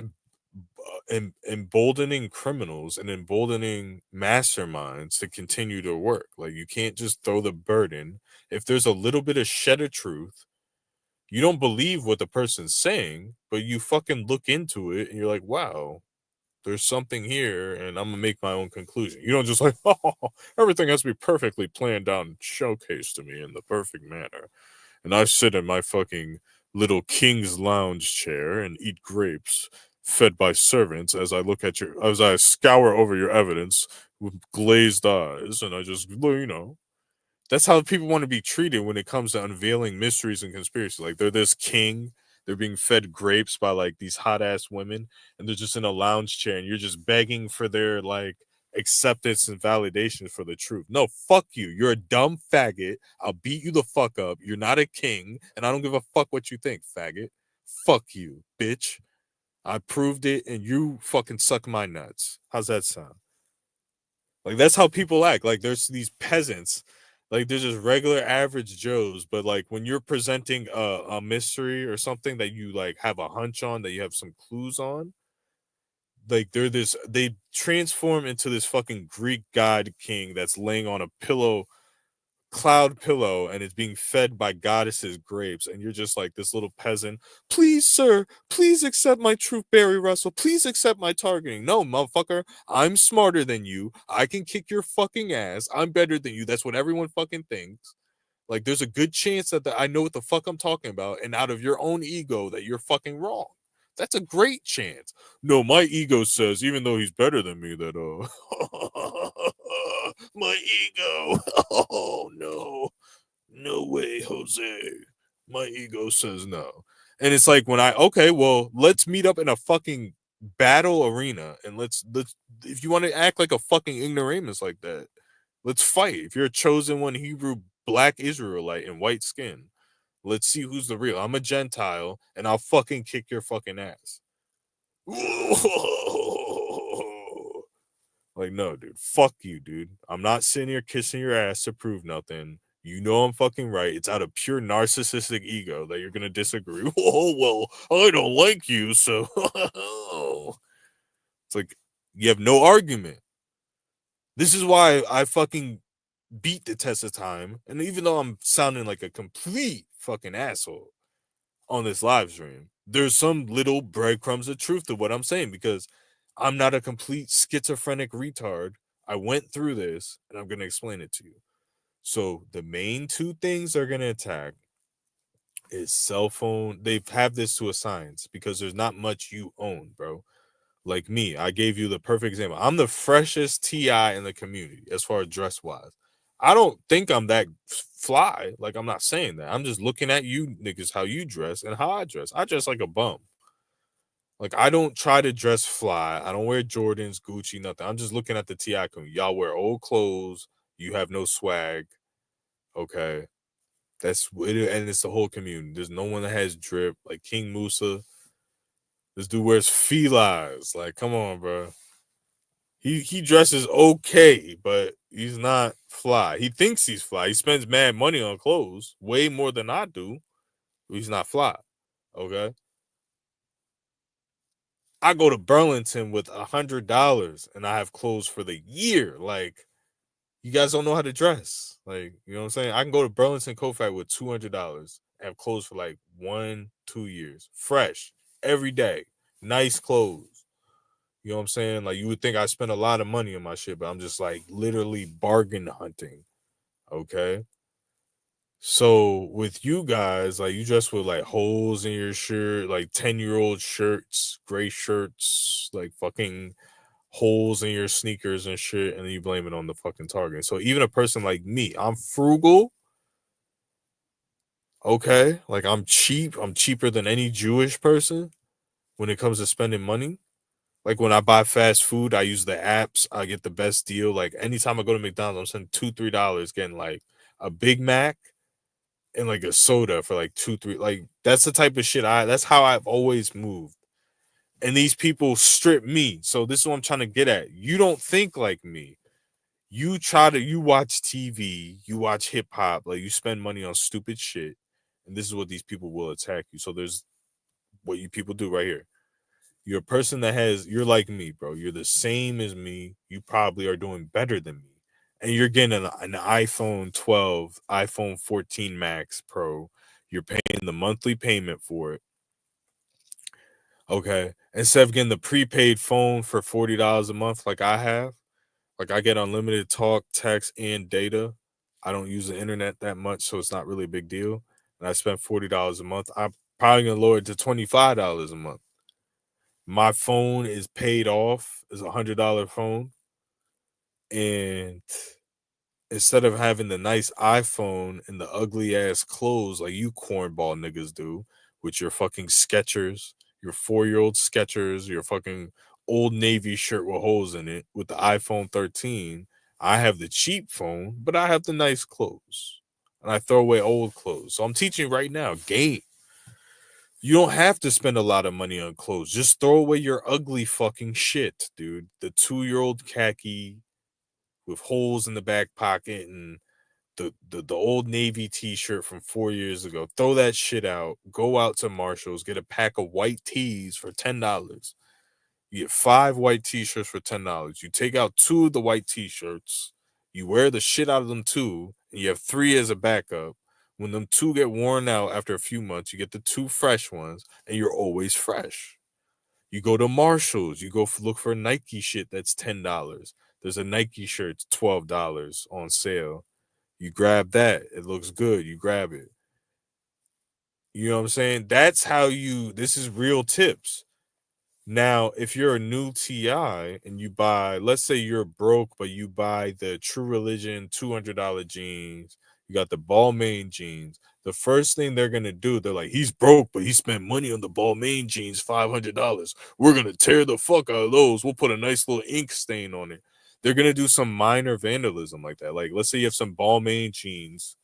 emboldening criminals and emboldening masterminds to continue to work. Like, you can't just throw the burden. If there's a little bit of shed of truth, you don't believe what the person's saying, but you fucking look into it and you're like, wow, there's something here, and I'm gonna make my own conclusion. You don't just like, oh, everything has to be perfectly planned out and showcased to me in the perfect manner. And I sit in my fucking little king's lounge chair and eat grapes fed by servants as I scour over your evidence with glazed eyes, and I just, that's how people want to be treated when it comes to unveiling mysteries and conspiracy. Like, they're this king, they're being fed grapes by like these hot ass women, and they're just in a lounge chair, and you're just begging for their like acceptance and validation for the truth. No, fuck you. You're a dumb faggot. I'll beat you the fuck up. You're not a king, and I don't give a fuck what you think, faggot. Fuck you, bitch. I proved it, and you fucking suck my nuts. How's that sound? Like, that's how people act. Like, there's these peasants, like there's just regular average Joes, but like when you're presenting a mystery or something that you like have a hunch on, that you have some clues on, like they transform into this fucking Greek god king that's laying on a cloud pillow, and it's being fed by goddesses grapes, and you're just like this little peasant. Please, sir, please accept my truth, Barry Russell. Please accept my targeting. No, motherfucker, I'm smarter than you. I can kick your fucking ass. I'm better than you. That's what everyone fucking thinks. Like, there's a good chance that I know what the fuck I'm talking about, and out of your own ego that you're fucking wrong. That's a great chance. No, my ego says, even though he's better than me, that my ego. Oh no, no way, Jose. My ego says no. And it's like, when okay, well, let's meet up in a fucking battle arena, and let's if you want to act like a fucking ignoramus like that, let's fight. If you're a chosen one Hebrew black Israelite in white skin, let's see who's the real. I'm a Gentile, and I'll fucking kick your fucking ass. Like, no, dude. Fuck you, dude. I'm not sitting here kissing your ass to prove nothing. You know I'm fucking right. It's out of pure narcissistic ego that you're gonna disagree. Oh, well, I don't like you, so it's like, you have no argument. This is why I fucking beat the test of time. And even though I'm sounding like a complete fucking asshole on this live stream, there's some little breadcrumbs of truth to what I'm saying, because I'm not a complete schizophrenic retard. I went through this, and I'm going to explain it to you. So the main two things they're going to attack is cell phone. They have this to a science, because there's not much you own, bro. Like me, I gave you the perfect example. I'm the freshest TI in the community as far as dress wise. I don't think I'm that fly. Like, I'm not saying that. I'm just looking at you niggas, how you dress and how I dress. I dress like a bum. Like, I don't try to dress fly. I don't wear Jordans, Gucci, nothing. I'm just looking at the TI community. Y'all wear old clothes. You have no swag. Okay. That's it, and it's the whole community. There's no one that has drip. Like King Musa. This dude wears felines. Like, come on, bro. He dresses okay, but he's not fly. He thinks he's fly. He spends mad money on clothes, way more than I do. He's not fly. Okay. I go to Burlington with $100 and I have clothes for the year. Like, you guys don't know how to dress. Like, you know what I'm saying? I can go to Burlington Coat Factory with $200 and have clothes for like 1-2 years. Fresh. Every day. Nice clothes. You know what I'm saying? Like, you would think I spend a lot of money on my shit, but I'm just like literally bargain hunting. Okay. So with you guys, like, you dress with like holes in your shirt, like 10-year-old shirts, gray shirts, like fucking holes in your sneakers and shit, and then you blame it on the fucking Target. So even a person like me, I'm frugal. Okay. Like, I'm cheap. I'm cheaper than any Jewish person when it comes to spending money. Like, when I buy fast food, I use the apps. I get the best deal. Like, anytime I go to McDonald's, I'm spending $2-3 getting like a Big Mac and like a soda for like 2-3. Like, that's the type of shit that's how I've always moved. And these people strip me. So this is what I'm trying to get at. You don't think like me. You watch TV, you watch hip hop, like, you spend money on stupid shit. And this is what these people will attack you. So there's what you people do right here. You're a person that you're like me, bro. You're the same as me. You probably are doing better than me. And you're getting an iPhone 12, iPhone 14 Max Pro. You're paying the monthly payment for it. Okay. Instead of getting the prepaid phone for $40 a month like I have, like I get unlimited talk, text, and data. I don't use the internet that much, so it's not really a big deal. And I spend $40 a month. I'm probably gonna lower it to $25 a month. My phone is paid off. It's $100 phone, and instead of having the nice iPhone and the ugly ass clothes like you cornball niggas do with your fucking Skechers, your 4-year-old Skechers, your fucking old Navy shirt with holes in it with the iPhone 13, I have the cheap phone, but I have the nice clothes. And I throw away old clothes. So I'm teaching you right now, game. You don't have to spend a lot of money on clothes. Just throw away your ugly fucking shit, dude. The 2-year-old khaki with holes in the back pocket and the old Navy t-shirt from 4 years ago. Throw that shit out. Go out to Marshall's, get a pack of white tees for $10. You get 5 white t-shirts for $10. You take out 2 of the white t-shirts. You wear the shit out of them 2, and you have 3 as a backup. When them 2 get worn out after a few months, you get the 2 fresh ones, and you're always fresh. You go to Marshall's. You go look for Nike shit that's $10. There's a Nike shirt, $12 on sale. You grab that. It looks good. You grab it. You know what I'm saying? That's how this is real tips. Now, if you're a new TI and you buy, let's say you're broke, but you buy the True Religion $200 jeans, you got the Balmain jeans. The first thing they're going to do, they're like, he's broke, but he spent money on the Balmain jeans, $500. We're going to tear the fuck out of those. We'll put a nice little ink stain on it. They're going to do some minor vandalism like that. Like, let's say you have some Balmain jeans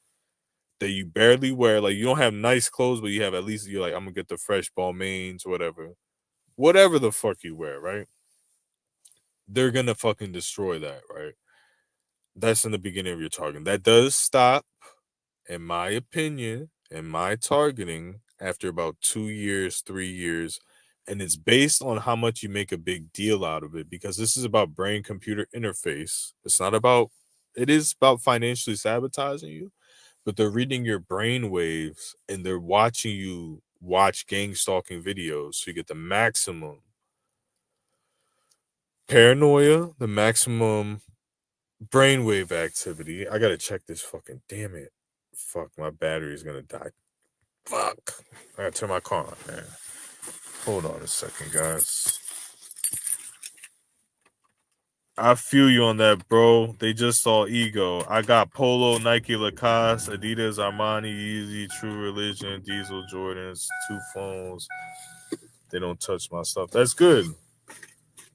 that you barely wear. Like, you don't have nice clothes, but you have at least, you're like, I'm going to get the fresh Balmains, whatever the fuck you wear, right? They're gonna fucking destroy that, right? That's in the beginning of your targeting. That does stop, in my opinion, in my targeting after about 2 years, 3 years. And it's based on how much you make a big deal out of it, because this is about brain computer interface. It is about financially sabotaging you, but they're reading your brain waves and they're watching you watch gang stalking videos. So you get the maximum paranoia, the maximum brainwave activity. I gotta check this fucking. Damn it! Fuck, my battery's gonna die. Fuck! I gotta turn my car on, man. Hold on a second, guys. I feel you on that, bro. They just saw ego. I got Polo, Nike, Lacoste, Adidas, Armani, Yeezy, True Religion, Diesel, Jordans, 2 phones. They don't touch my stuff. That's good.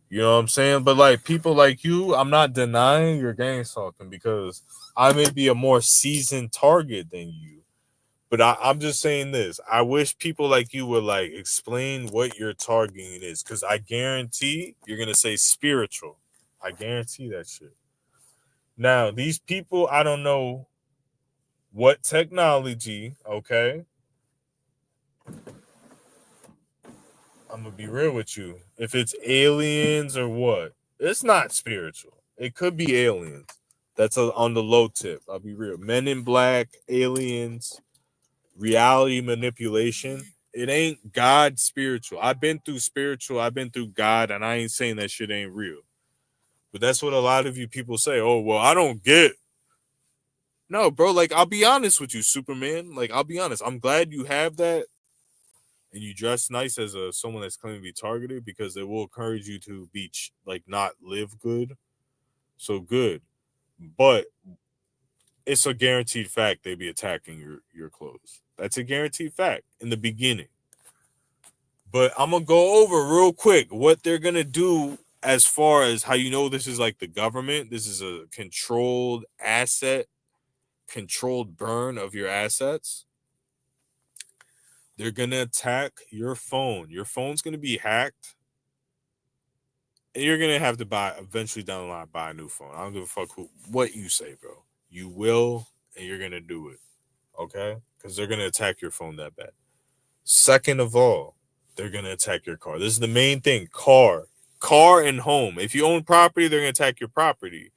You know what I'm saying? But like people like you, I'm not denying your gang stalking because I may be a more seasoned target than you. But I'm just saying this. I wish people like you would like explain what your targeting is, because I guarantee you're gonna say spiritual. I guarantee that shit. Now, these people, I don't know what technology, okay? I'm gonna be real with you. If it's aliens or what, it's not spiritual. It could be aliens. That's on the low tip. I'll be real. Men in Black, aliens, reality manipulation. It ain't God spiritual. I've been through spiritual. I've been through God, and I ain't saying that shit ain't real. But that's what a lot of you people say. Oh, well, I don't get. No, bro. Like, I'll be honest with you, Superman. Like, I'll be honest. I'm glad you have that and you dress nice as someone that's claiming to be targeted, because it will encourage you to be like not live good. So good, but it's a guaranteed fact they be attacking your clothes. That's a guaranteed fact in the beginning. But I'm gonna go over real quick what they're gonna do as far as how you know this is like the government. This is a controlled asset, controlled burn of your assets. They're gonna attack your phone. Your phone's gonna be hacked. And you're gonna have to buy eventually down the line, buy a new phone. I don't give a fuck what you say, bro. You will, and you're gonna do it, okay? Because they're gonna attack your phone that bad. Second of all, they're gonna attack your car. This is the main thing. Car and home. If you own property, they're gonna attack your property.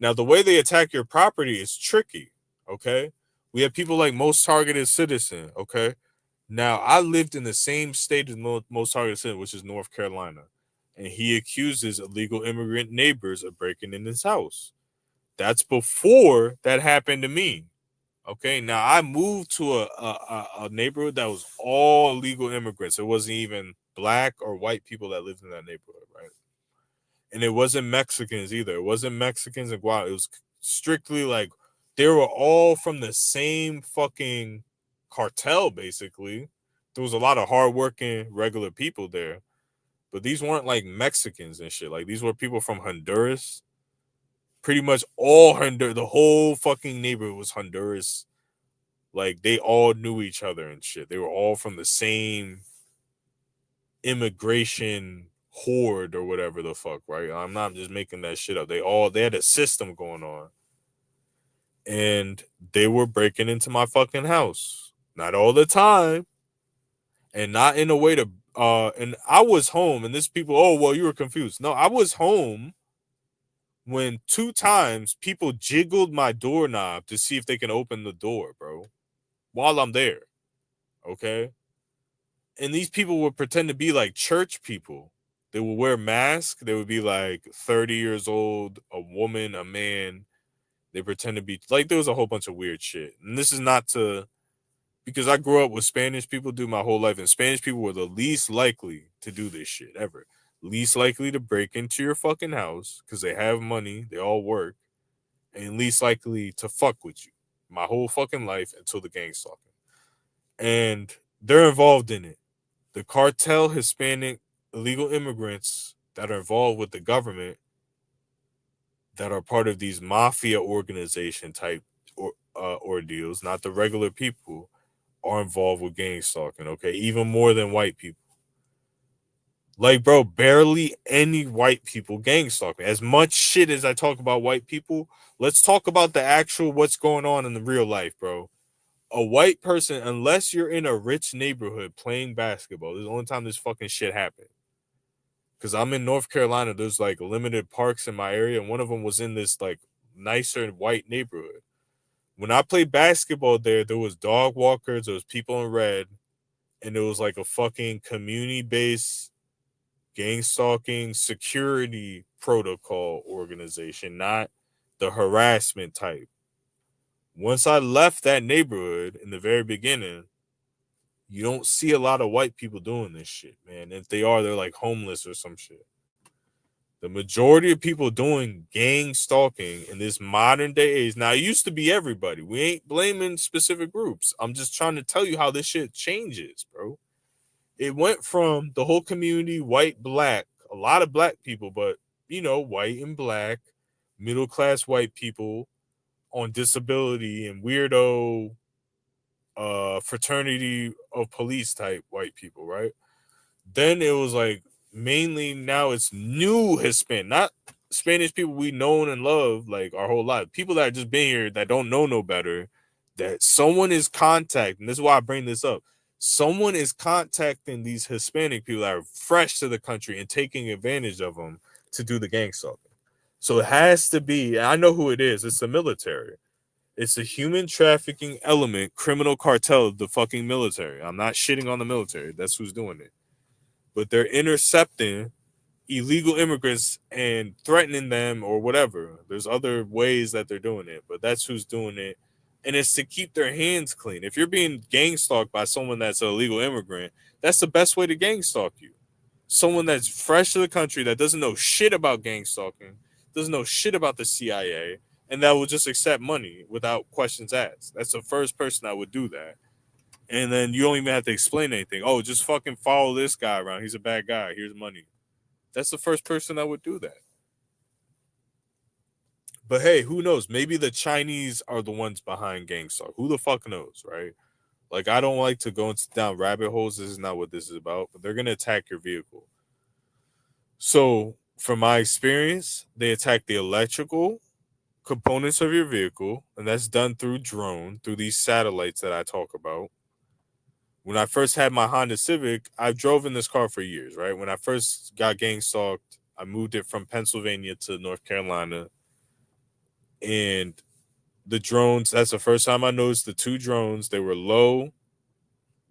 Now, the way they attack your property is tricky. Okay, we have people like Most Targeted Citizen. Okay, now I lived in the same state as Most Targeted Citizen, which is North Carolina, and he accuses illegal immigrant neighbors of breaking in his house. That's before that happened to me. Okay, now I moved to a neighborhood that was all legal immigrants. It wasn't even black or white people that lived in that neighborhood, right? And it wasn't Mexicans either. It wasn't Mexicans and Guatemala. It was strictly like they were all from the same fucking cartel, basically. There was a lot of hardworking regular people there, but these weren't like Mexicans and shit. Like these were people from Honduras. Pretty much all Honduras, the whole fucking neighborhood was Honduras. Like they all knew each other and shit. They were all from the same immigration horde or whatever the fuck, right? I'm not just making that shit up. They had a system going on. And they were breaking into my fucking house. Not all the time. And not in a way to and I was home and this people, oh well, you were confused. No, I was home when 2 times people jiggled my doorknob to see if they can open the door, bro, while I'm there. Okay? And these people would pretend to be like church people. They would wear masks. They would be like 30 years old, a woman, a man. They pretend to be like there was a whole bunch of weird shit. And this is not to because I grew up with Spanish people do my whole life, and Spanish people were the least likely to do this shit ever. Least likely to break into your fucking house because they have money, they all work, and least likely to fuck with you. My whole fucking life until the Gangstalking. And they're involved in it. The cartel Hispanic illegal immigrants that are involved with the government that are part of these mafia organization type ordeals, not the regular people, are involved with gang stalking, okay? Even more than white people. Like, bro, barely any white people gang stalking. As much shit as I talk about white people, let's talk about the actual what's going on in the real life, bro. A white person, unless you're in a rich neighborhood playing basketball, this is the only time this fucking shit happened. Because I'm in North Carolina, there's like limited parks in my area, and one of them was in this like nicer white neighborhood. When I played basketball there was dog walkers, there was people in red, and it was like a fucking community-based gang stalking security protocol organization, not the harassment type. Once I left that neighborhood in the very beginning, you don't see a lot of white people doing this shit, man. If they are, they're like homeless or some shit. The majority of people doing gang stalking in this modern day age, now it used to be everybody. We ain't blaming specific groups. I'm just trying to tell you how this shit changes, bro. It went from the whole community, white, black, a lot of black people, but you know, white and black, middle class white people on disability and weirdo fraternity of police type white people, right? Then it was like mainly now it's new Hispanic, not Spanish people we known and love like our whole life. People that are just been here that don't know no better, that someone is contacting. This is why I bring this up. Someone is contacting these Hispanic people that are fresh to the country and taking advantage of them to do the gang stalking. So it has to be, I know who it is. It's the military. It's a human trafficking element, criminal cartel of the fucking military. I'm not shitting on the military. That's who's doing it. But they're intercepting illegal immigrants and threatening them or whatever. There's other ways that they're doing it, but that's who's doing it. And it's to keep their hands clean. If you're being gang stalked by someone that's an illegal immigrant, that's the best way to gang stalk you. Someone that's fresh to the country that doesn't know shit about gang stalking, doesn't know shit about the CIA, and that will just accept money without questions asked. That's the first person that would do that. And then you don't even have to explain anything. Oh, just fucking follow this guy around. He's a bad guy. Here's money. That's the first person that would do that. But hey, who knows? Maybe the Chinese are the ones behind gang stalk. Who the fuck knows, right? Like, I don't like to go into down rabbit holes. This is not what this is about. But they're gonna attack your vehicle. So, from my experience, they attack the electrical components of your vehicle, and that's done through drone, through these satellites that I talk about. When I first had my Honda Civic, I drove in this car for years, right? When I first got gang stalked, I moved it from Pennsylvania to North Carolina. And the drones, that's the first time I noticed the two drones. They were low.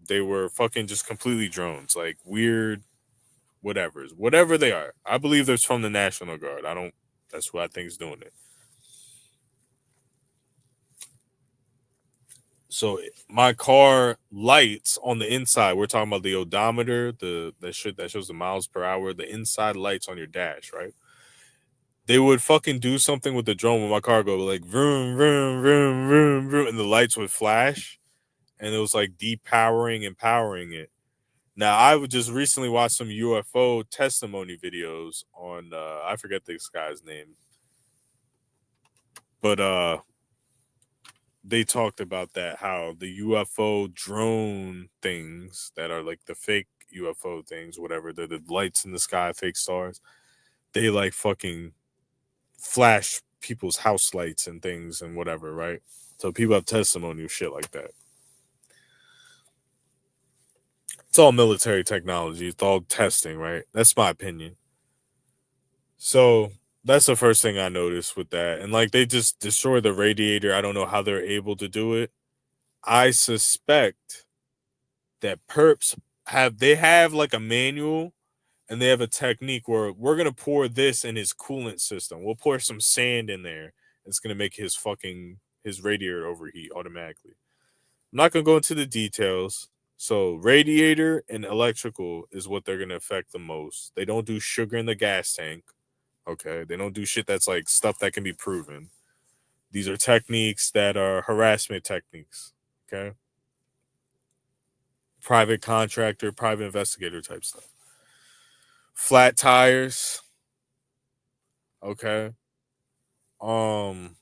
They were fucking just completely drones, like weird whatever they are. I believe they're from the National Guard. That's who I think is doing it. So my car lights on the inside, we're talking about the odometer, the shit that shows the miles per hour, the inside lights on your dash, right? They would fucking do something with the drone when my car go like vroom, vroom, vroom, vroom, vroom, and the lights would flash, and it was like depowering and powering it. Now, I would just recently watch some UFO testimony videos on I forget this guy's name, but they talked about that, how the UFO drone things that are like the fake UFO things, whatever, the lights in the sky, fake stars, they like fucking flash people's house lights and things and whatever, right? So people have testimony of shit like that. It's all military technology. It's all testing, right? That's my opinion. So that's the first thing I noticed with that. And like they just destroy the radiator. I don't know how they're able to do it. I suspect that perps have like a manual, and they have a technique where we're gonna pour this in his coolant system. We'll pour some sand in there. It's gonna make his radiator overheat automatically. I'm not gonna go into the details. So radiator and electrical is what they're gonna affect the most. They don't do sugar in the gas tank. Okay. They don't do shit that's like stuff that can be proven. These are techniques that are harassment techniques. Okay. Private contractor, private investigator type stuff. Flat tires. Okay. Um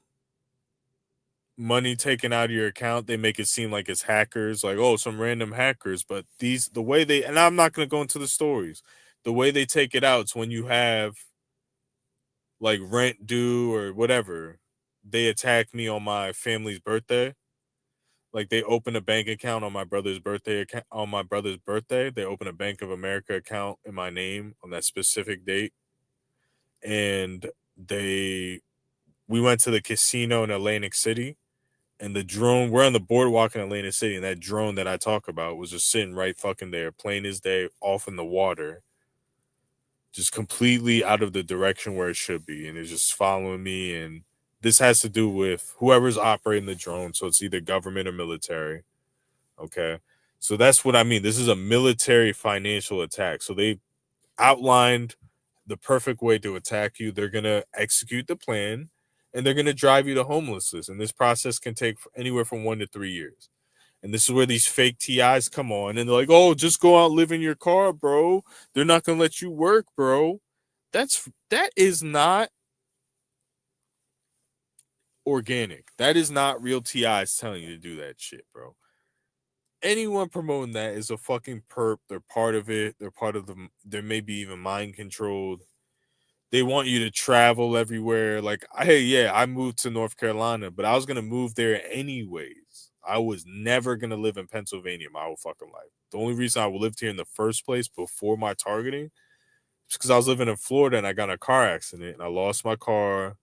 Money taken out of your account, they make it seem like it's hackers, like, oh, some random hackers. But the way they, and I'm not gonna go into the stories, the way they take it out is when you have like rent due or whatever. They attacked me on my family's birthday. Like they open a bank account on my brother's birthday account on my brother's birthday. They open a Bank of America account in my name on that specific date. And we went to the casino in Atlantic City, and the drone, we're on the boardwalk in Atlantic City, and that drone that I talk about was just sitting right fucking there, plain as day, off in the water, just completely out of the direction where it should be. And it's just following me. And this has to do with whoever's operating the drone. So it's either government or military. Okay. So that's what I mean. This is a military financial attack. So they outlined the perfect way to attack you. They're going to execute the plan, and they're going to drive you to homelessness. And this process can take anywhere from 1 to 3 years. And this is where these fake TIs come on, and they're like, "Oh, just go out, live in your car, bro. They're not gonna let you work, bro." That is not organic. That is not real TIs telling you to do that shit, bro. Anyone promoting that is a fucking perp. They're part of it. They're part of the. They're maybe even mind controlled. They want you to travel everywhere. Like, hey, yeah, I moved to North Carolina, but I was gonna move there anyways. I was never gonna live in Pennsylvania my whole fucking life. The only reason I lived here in the first place before my targeting is because I was living in Florida and I got in a car accident and I lost my car,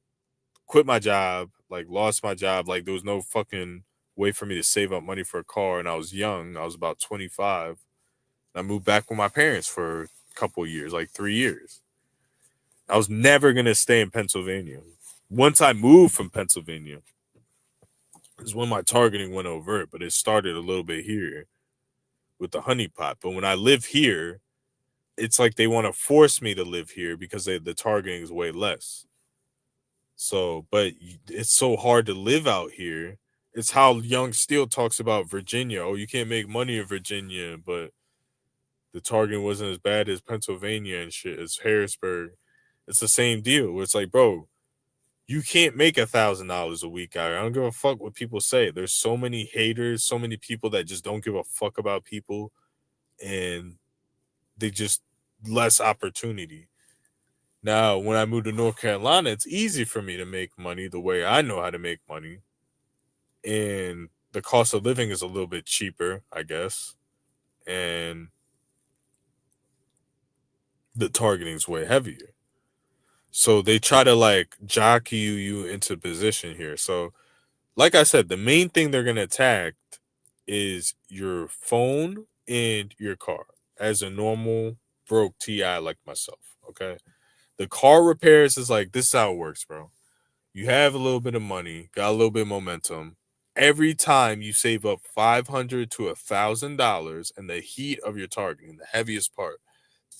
quit my job, like lost my job. Like there was no fucking way for me to save up money for a car, and I was young. I was about 25. I moved back with my parents for a couple of years, like 3 years. I was never going to stay in Pennsylvania. Once I moved from Pennsylvania is when my targeting went overt, but it started a little bit here with the honeypot. But when I live here, it's like they want to force me to live here because the targeting is way less. So, but it's so hard to live out here. It's how Young Steel talks about Virginia. Oh, you can't make money in Virginia, but the targeting wasn't as bad as Pennsylvania and shit, as Harrisburg. It's the same deal where it's like, bro, you can't make $1,000 a week out here. I don't give a fuck what people say. There's so many haters, so many people that just don't give a fuck about people, and they just less opportunity. Now, when I moved to North Carolina, it's easy for me to make money the way I know how to make money. And the cost of living is a little bit cheaper, I guess. and the targeting's way heavier. So they try to like jockey you into position here. So, like I said, the main thing they're gonna attack is your phone and your car as a normal broke TI like myself. Okay. The car repairs is like this is how it works, bro. You have a little bit of money, got a little bit of momentum. Every time you save up $500 to $1,000 in the heat of your targeting, the heaviest part,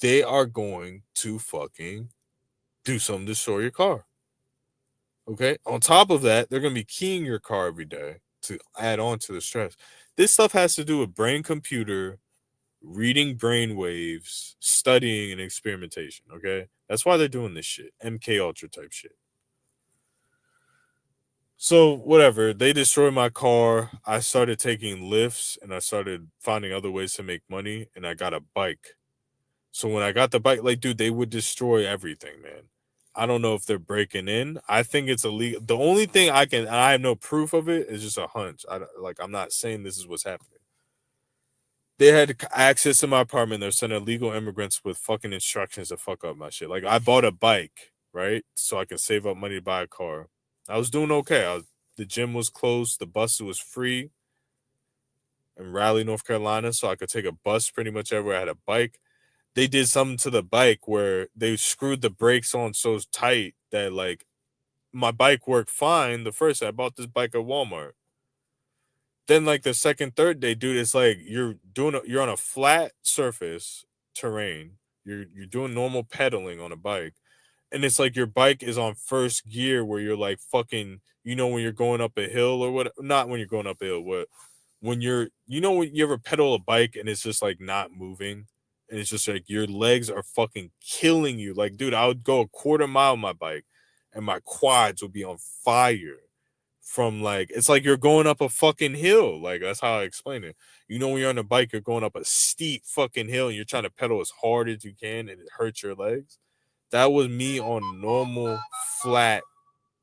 they are going to fucking do something to destroy your car. Okay. On top of that, they're going to be keying your car every day to add on to the stress. This stuff has to do with brain computer, reading brain waves, studying, and experimentation. Okay. That's why they're doing this shit. MK Ultra type shit. So, whatever. They destroyed my car. I started taking lifts and I started finding other ways to make money. And I got a bike. So, when I got the bike, like, dude, they would destroy everything, man. I don't know if they're breaking in. I think it's illegal. The only thing I have no proof of it, is just a hunch. I'm not saying this is what's happening. They had access to my apartment. They're sending illegal immigrants with fucking instructions to fuck up my shit. Like, I bought a bike, right? So I can save up money to buy a car. I was doing okay. The gym was closed. The bus was free in Raleigh, North Carolina. So I could take a bus pretty much everywhere. I had a bike. They did something to the bike where they screwed the brakes on so tight that like my bike worked fine the first day. I bought this bike at Walmart. Then like the second, third day, dude, it's like you're on a flat surface terrain. You're doing normal pedaling on a bike. And it's like your bike is on first gear where you're like fucking, when you're going up a hill or what, not when you're going up a hill, what when when you ever pedal a bike and it's just like not moving and it's just like your legs are fucking killing you. Like, dude, I would go a quarter mile on my bike and my quads would be on fire from like it's like you're going up a fucking hill. Like that's how I explain it. When you're on a bike, you're going up a steep fucking hill and you're trying to pedal as hard as you can and it hurts your legs. That was me on normal flat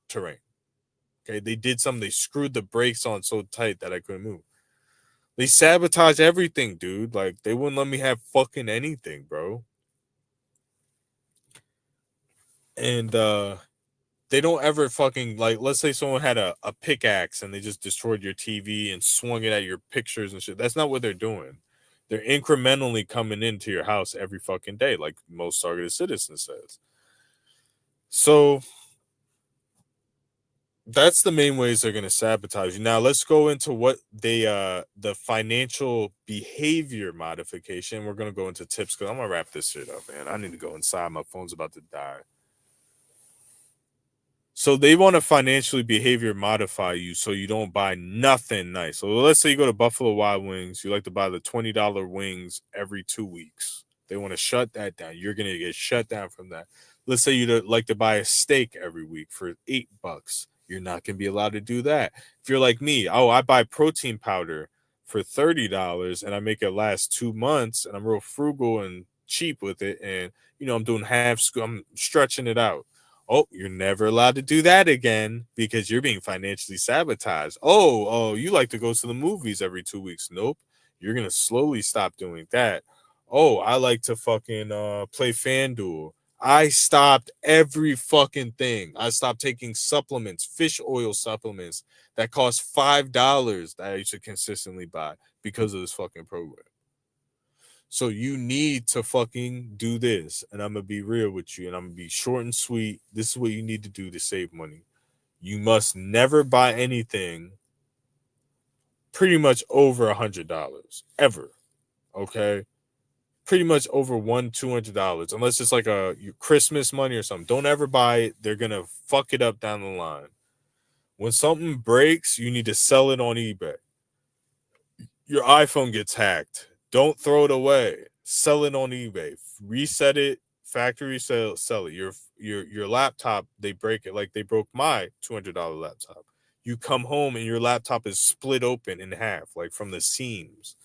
terrain. Okay, they did something. They screwed the brakes on so tight that I couldn't move. They sabotaged everything, dude. Like they wouldn't let me have fucking anything, bro. And they don't ever fucking like let's say someone had a pickaxe and they just destroyed your TV and swung it at your pictures and shit. That's not what they're doing. They're incrementally coming into your house every fucking day, like most targeted citizen says. So that's the main ways they're going to sabotage you. Now let's go into what the financial behavior modification. We're going to go into tips because I'm going to wrap this shit up, man. I need to go inside. My phone's about to die. So they want to financially behavior modify you so you don't buy nothing nice. So let's say you go to Buffalo Wild Wings, you like to buy the $20 wings every 2 weeks. They want to shut that down. You're going to get shut down from that. Let's say you like to buy a steak every week for $8. You're not going to be allowed to do that. If you're like me, I buy protein powder for $30 and I make it last 2 months and I'm real frugal and cheap with it. And, I'm doing I'm stretching it out. Oh, you're never allowed to do that again because you're being financially sabotaged. Oh, you like to go to the movies every 2 weeks. Nope. You're going to slowly stop doing that. Oh, I like to fucking play FanDuel. I stopped every fucking thing. I stopped taking supplements, fish oil supplements that cost $5 that I used to consistently buy because of this fucking program. So you need to fucking do this. And I'm going to be real with you and I'm going to be short and sweet. This is what you need to do to save money. You must never buy anything pretty much over $100 ever. Okay. Pretty much over $200 unless it's like your Christmas money or something. Don't ever buy it. They're going to fuck it up down the line. When something breaks, you need to sell it on eBay. Your iPhone gets hacked. Don't throw it away. Sell it on eBay. Reset it. Factory sell it. Your laptop, they break it like they broke my $200 laptop. You come home and your laptop is split open in half, like from the seams.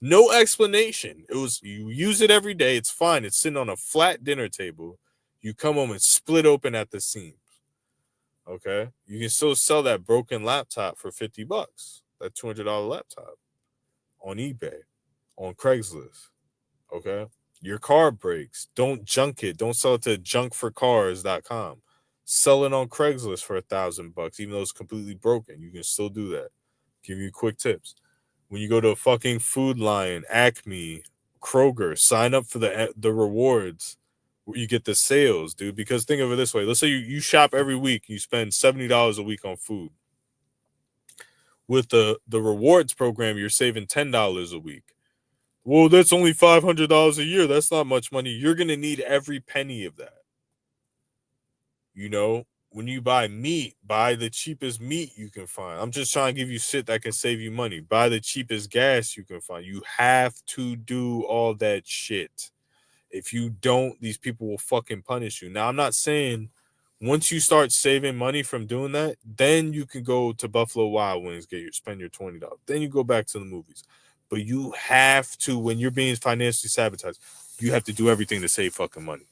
No explanation. It was you use it every day. It's fine. It's sitting on a flat dinner table. You come home and split open at the seams. Okay, you can still sell that broken laptop for $50. That $200 laptop on eBay. on Craigslist. Okay. Your car breaks. Don't junk it. Don't sell it to junkforcars.com. Sell it on Craigslist for $1,000, even though it's completely broken. You can still do that. Give you quick tips. When you go to a fucking Food Lion, Acme, Kroger, sign up for the rewards where you get the sales, dude. Because think of it this way. Let's say you shop every week, you spend $70 a week on food. With the rewards program, you're saving $10 a week. Well, that's only $500 a year. That's not much money. You're going to need every penny of that. You know, when you buy meat, buy the cheapest meat you can find. I'm just trying to give you shit that can save you money. Buy the cheapest gas you can find. You have to do all that shit. If you don't, these people will fucking punish you. Now, I'm not saying once you start saving money from doing that, then you can go to Buffalo Wild Wings, spend your $20. Then you go back to the movies. But you have to, when you're being financially sabotaged, you have to do everything to save fucking money,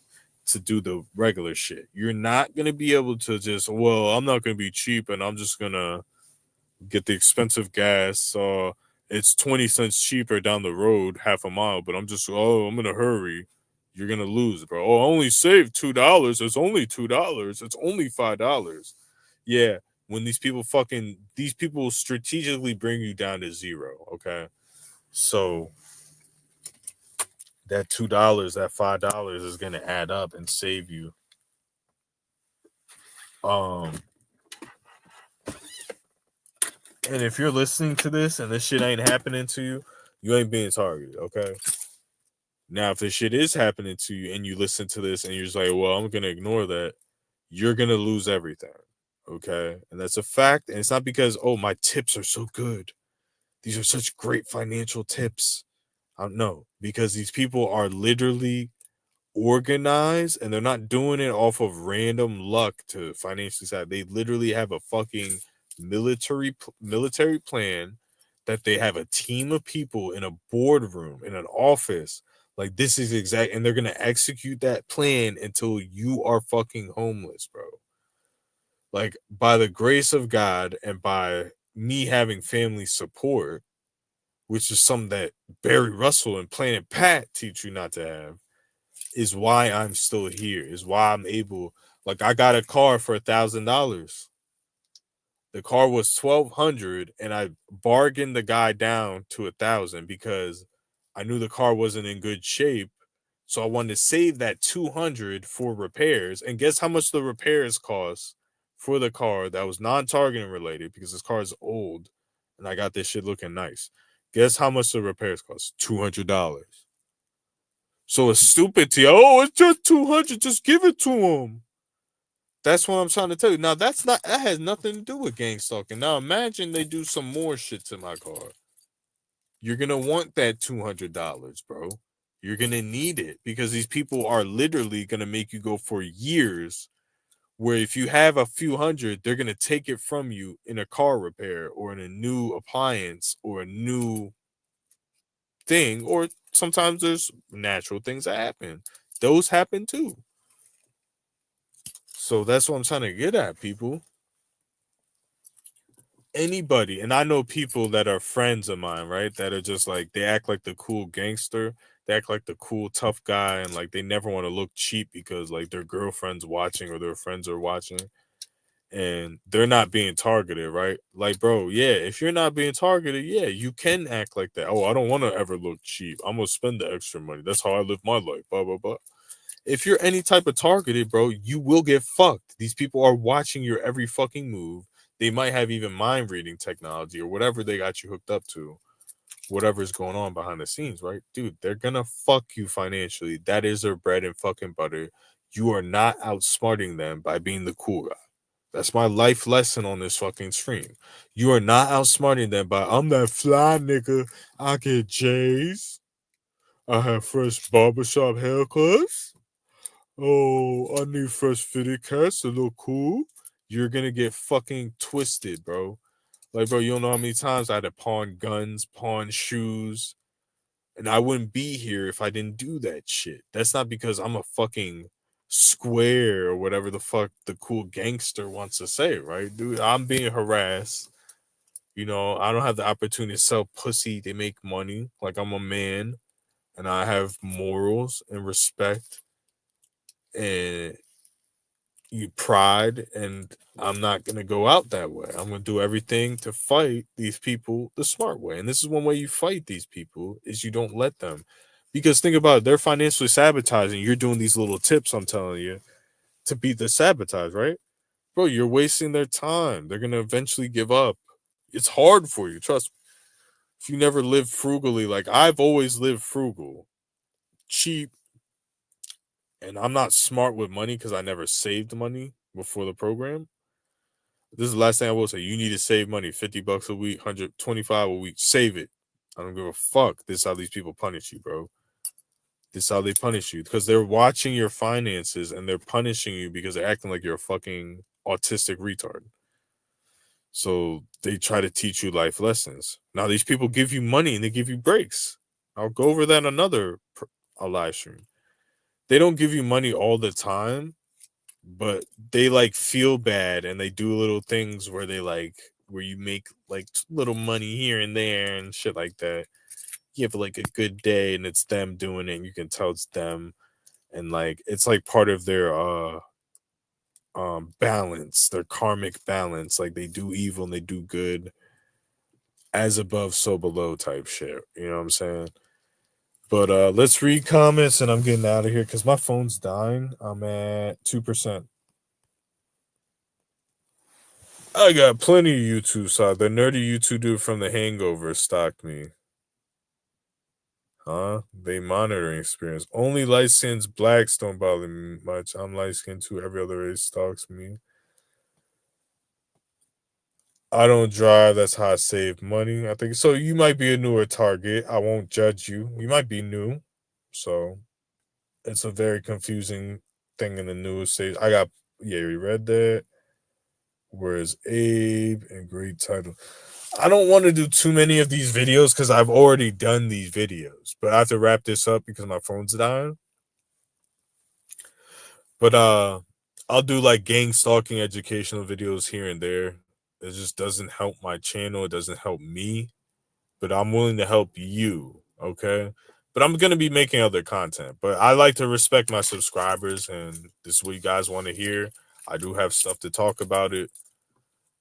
to do the regular shit. You're not going to be able to just, well, I'm not going to be cheap and I'm just going to get the expensive gas. It's 20 cents cheaper down the road, half a mile, but I'm in a hurry. You're going to lose, bro. Oh, I only saved $2. It's only $2. It's only $5. Yeah. When these people strategically bring you down to zero. Okay. So that $2, that $5 is gonna add up and save you. And if you're listening to this and this shit ain't happening to you, you ain't being targeted, okay? Now, if this shit is happening to you and you listen to this and you're just like, well, I'm gonna ignore that, you're gonna lose everything, okay? And that's a fact. And it's not because, oh, my tips are so good. These are such great financial tips. I don't know, because these people are literally organized and they're not doing it off of random luck to financially side. They literally have a fucking military plan that they have a team of people in a boardroom in an office. Like this is exact, and they're gonna execute that plan until you are fucking homeless, bro. Like by the grace of God and by me having family support, which is something that Barry Russell and Planet Pat teach you not to have, is why I'm still here, is why I'm able. Like I got a car for $1,000. The car was 1,200 and I bargained the guy down to 1,000 because I knew the car wasn't in good shape. So I wanted to save that 200 for repairs. And guess how much the repairs cost for the car that was non-targeting related because this car is old and I got this shit looking nice. Guess how much the repairs cost? $200. So it's stupid to you. Oh, it's just 200. Just give it to him. That's what I'm trying to tell you. Now, that has nothing to do with gang stalking. Now, imagine they do some more shit to my car. You're going to want that $200, bro. You're going to need it because these people are literally going to make you go for years where if you have a few hundred, they're going to take it from you in a car repair or in a new appliance or a new thing, or sometimes there's natural things that happen. Those happen too. So that's what I'm trying to get at, people. Anybody, and I know people that are friends of mine, right? That are just like, they act like the cool gangster. They act like the cool tough guy, and like they never want to look cheap because like their girlfriend's watching or their friends are watching and they're not being targeted, right? Like, bro, yeah, if you're not being targeted, yeah, you can act like that. Oh, I don't want to ever look cheap. I'm gonna spend the extra money. That's how I live my life. Blah blah blah. If you're any type of targeted, bro, you will get fucked. These people are watching your every fucking move. They might have even mind reading technology or whatever they got you hooked up to, whatever's going on behind the scenes, right? Dude, they're gonna fuck you financially. That is their bread and fucking butter. You are not outsmarting them by being the cool guy. That's my life lesson on this fucking stream. You are not outsmarting them by, I'm that fly nigga. I get J's. I have fresh barbershop haircuts. Oh, I need fresh fitted cats to look cool. You're gonna get fucking twisted, bro. Like, bro, you don't know how many times I had to pawn guns, pawn shoes, and I wouldn't be here if I didn't do that shit. That's not because I'm a fucking square or whatever the fuck the cool gangster wants to say, right? Dude, I'm being harassed. I don't have the opportunity to sell pussy to make money. Like, I'm a man and I have morals and respect and pride, and I'm not going to go out that way. I'm going to do everything to fight these people the smart way. And this is one way you fight these people is you don't let them. Because think about it, they're financially sabotaging. You're doing these little tips, I'm telling you, to beat the sabotage, right? Bro, you're wasting their time. They're going to eventually give up. It's hard for you, trust me. If you never lived frugally, like I've always lived frugal, cheap, and I'm not smart with money because I never saved money before the program. This is the last thing I will say. You need to save money, $50 a week, 125 a week. Save it. I don't give a fuck. This is how these people punish you, bro. This is how they punish you because they're watching your finances and they're punishing you because they're acting like you're a fucking autistic retard. So they try to teach you life lessons. Now these people give you money and they give you breaks. I'll go over that in another live stream. They don't give you money all the time, but they like feel bad and they do little things where they like where you make like little money here and there and shit like that. You have like a good day and it's them doing it and you can tell it's them, and like it's like part of their balance, their karmic balance. Like they do evil and they do good, as above so below type shit. You know what I'm saying? But let's read comments and I'm getting out of here because my phone's dying. I'm at 2%. I got plenty of YouTube side. The nerdy YouTube dude from The Hangover stalked me. Huh? They monitoring experience. Only light skins blacks don't bother me much. I'm light skinned too. Every other race stalks me. I don't drive. That's how I save money. I think so. You might be a newer target. I won't judge you. You might be new. So it's a very confusing thing in the news stage. You read that. Whereas Abe and great title. I don't want to do too many of these videos because I've already done these videos, but I have to wrap this up because my phone's dying. But I'll do like gang stalking educational videos here and there. It just doesn't help my channel. It doesn't help me, but I'm willing to help you. Okay. But I'm going to be making other content, but I like to respect my subscribers and this is what you guys want to hear. I do have stuff to talk about it.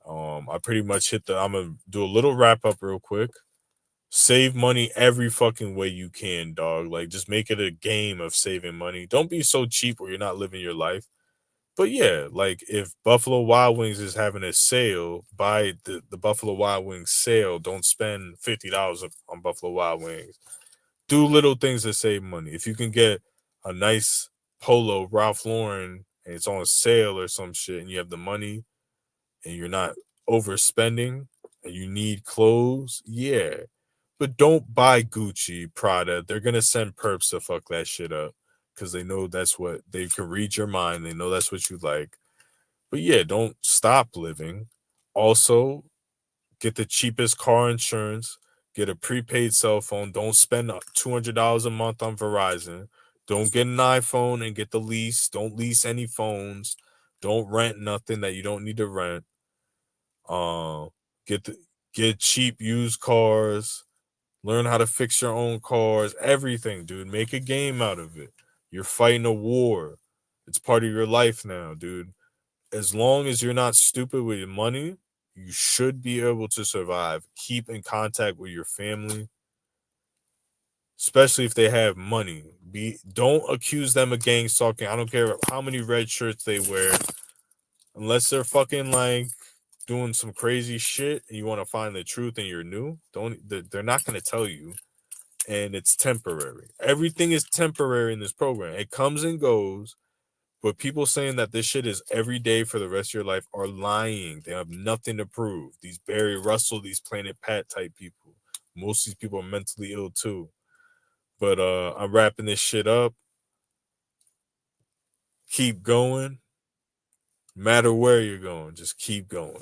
I pretty much I'm going to do a little wrap up real quick. Save money every fucking way you can, dog. Like, just make it a game of saving money. Don't be so cheap where you're not living your life. But yeah, like if Buffalo Wild Wings is having a sale, buy the Buffalo Wild Wings sale. Don't spend $50 on Buffalo Wild Wings. Do little things to save money. If you can get a nice polo Ralph Lauren and it's on sale or some shit and you have the money and you're not overspending and you need clothes, yeah. But don't buy Gucci, Prada. They're gonna send perps to fuck that shit up because they know that's what they can read your mind. They know that's what you like. But yeah, don't stop living. Also, get the cheapest car insurance. Get a prepaid cell phone. Don't spend $200 a month on Verizon. Don't get an iPhone and get the lease. Don't lease any phones. Don't rent nothing that you don't need to rent. Um, get cheap used cars. Learn how to fix your own cars. Everything, dude. Make a game out of it. You're fighting a war. It's part of your life now, dude. As long as you're not stupid with your money, you should be able to survive. Keep in contact with your family, especially if they have money. Don't accuse them of gang stalking. I don't care how many red shirts they wear, unless they're fucking like doing some crazy shit and you want to find the truth and you're new. They're not going to tell you, and it's temporary. Everything is temporary in this program. It comes and goes. But people saying that this shit is every day for the rest of your life are lying. They have nothing to prove. These Barry Russell, these Planet Pat type people. Most of these people are mentally ill too. But I'm wrapping this shit up. Keep going. No matter where you're going, just keep going.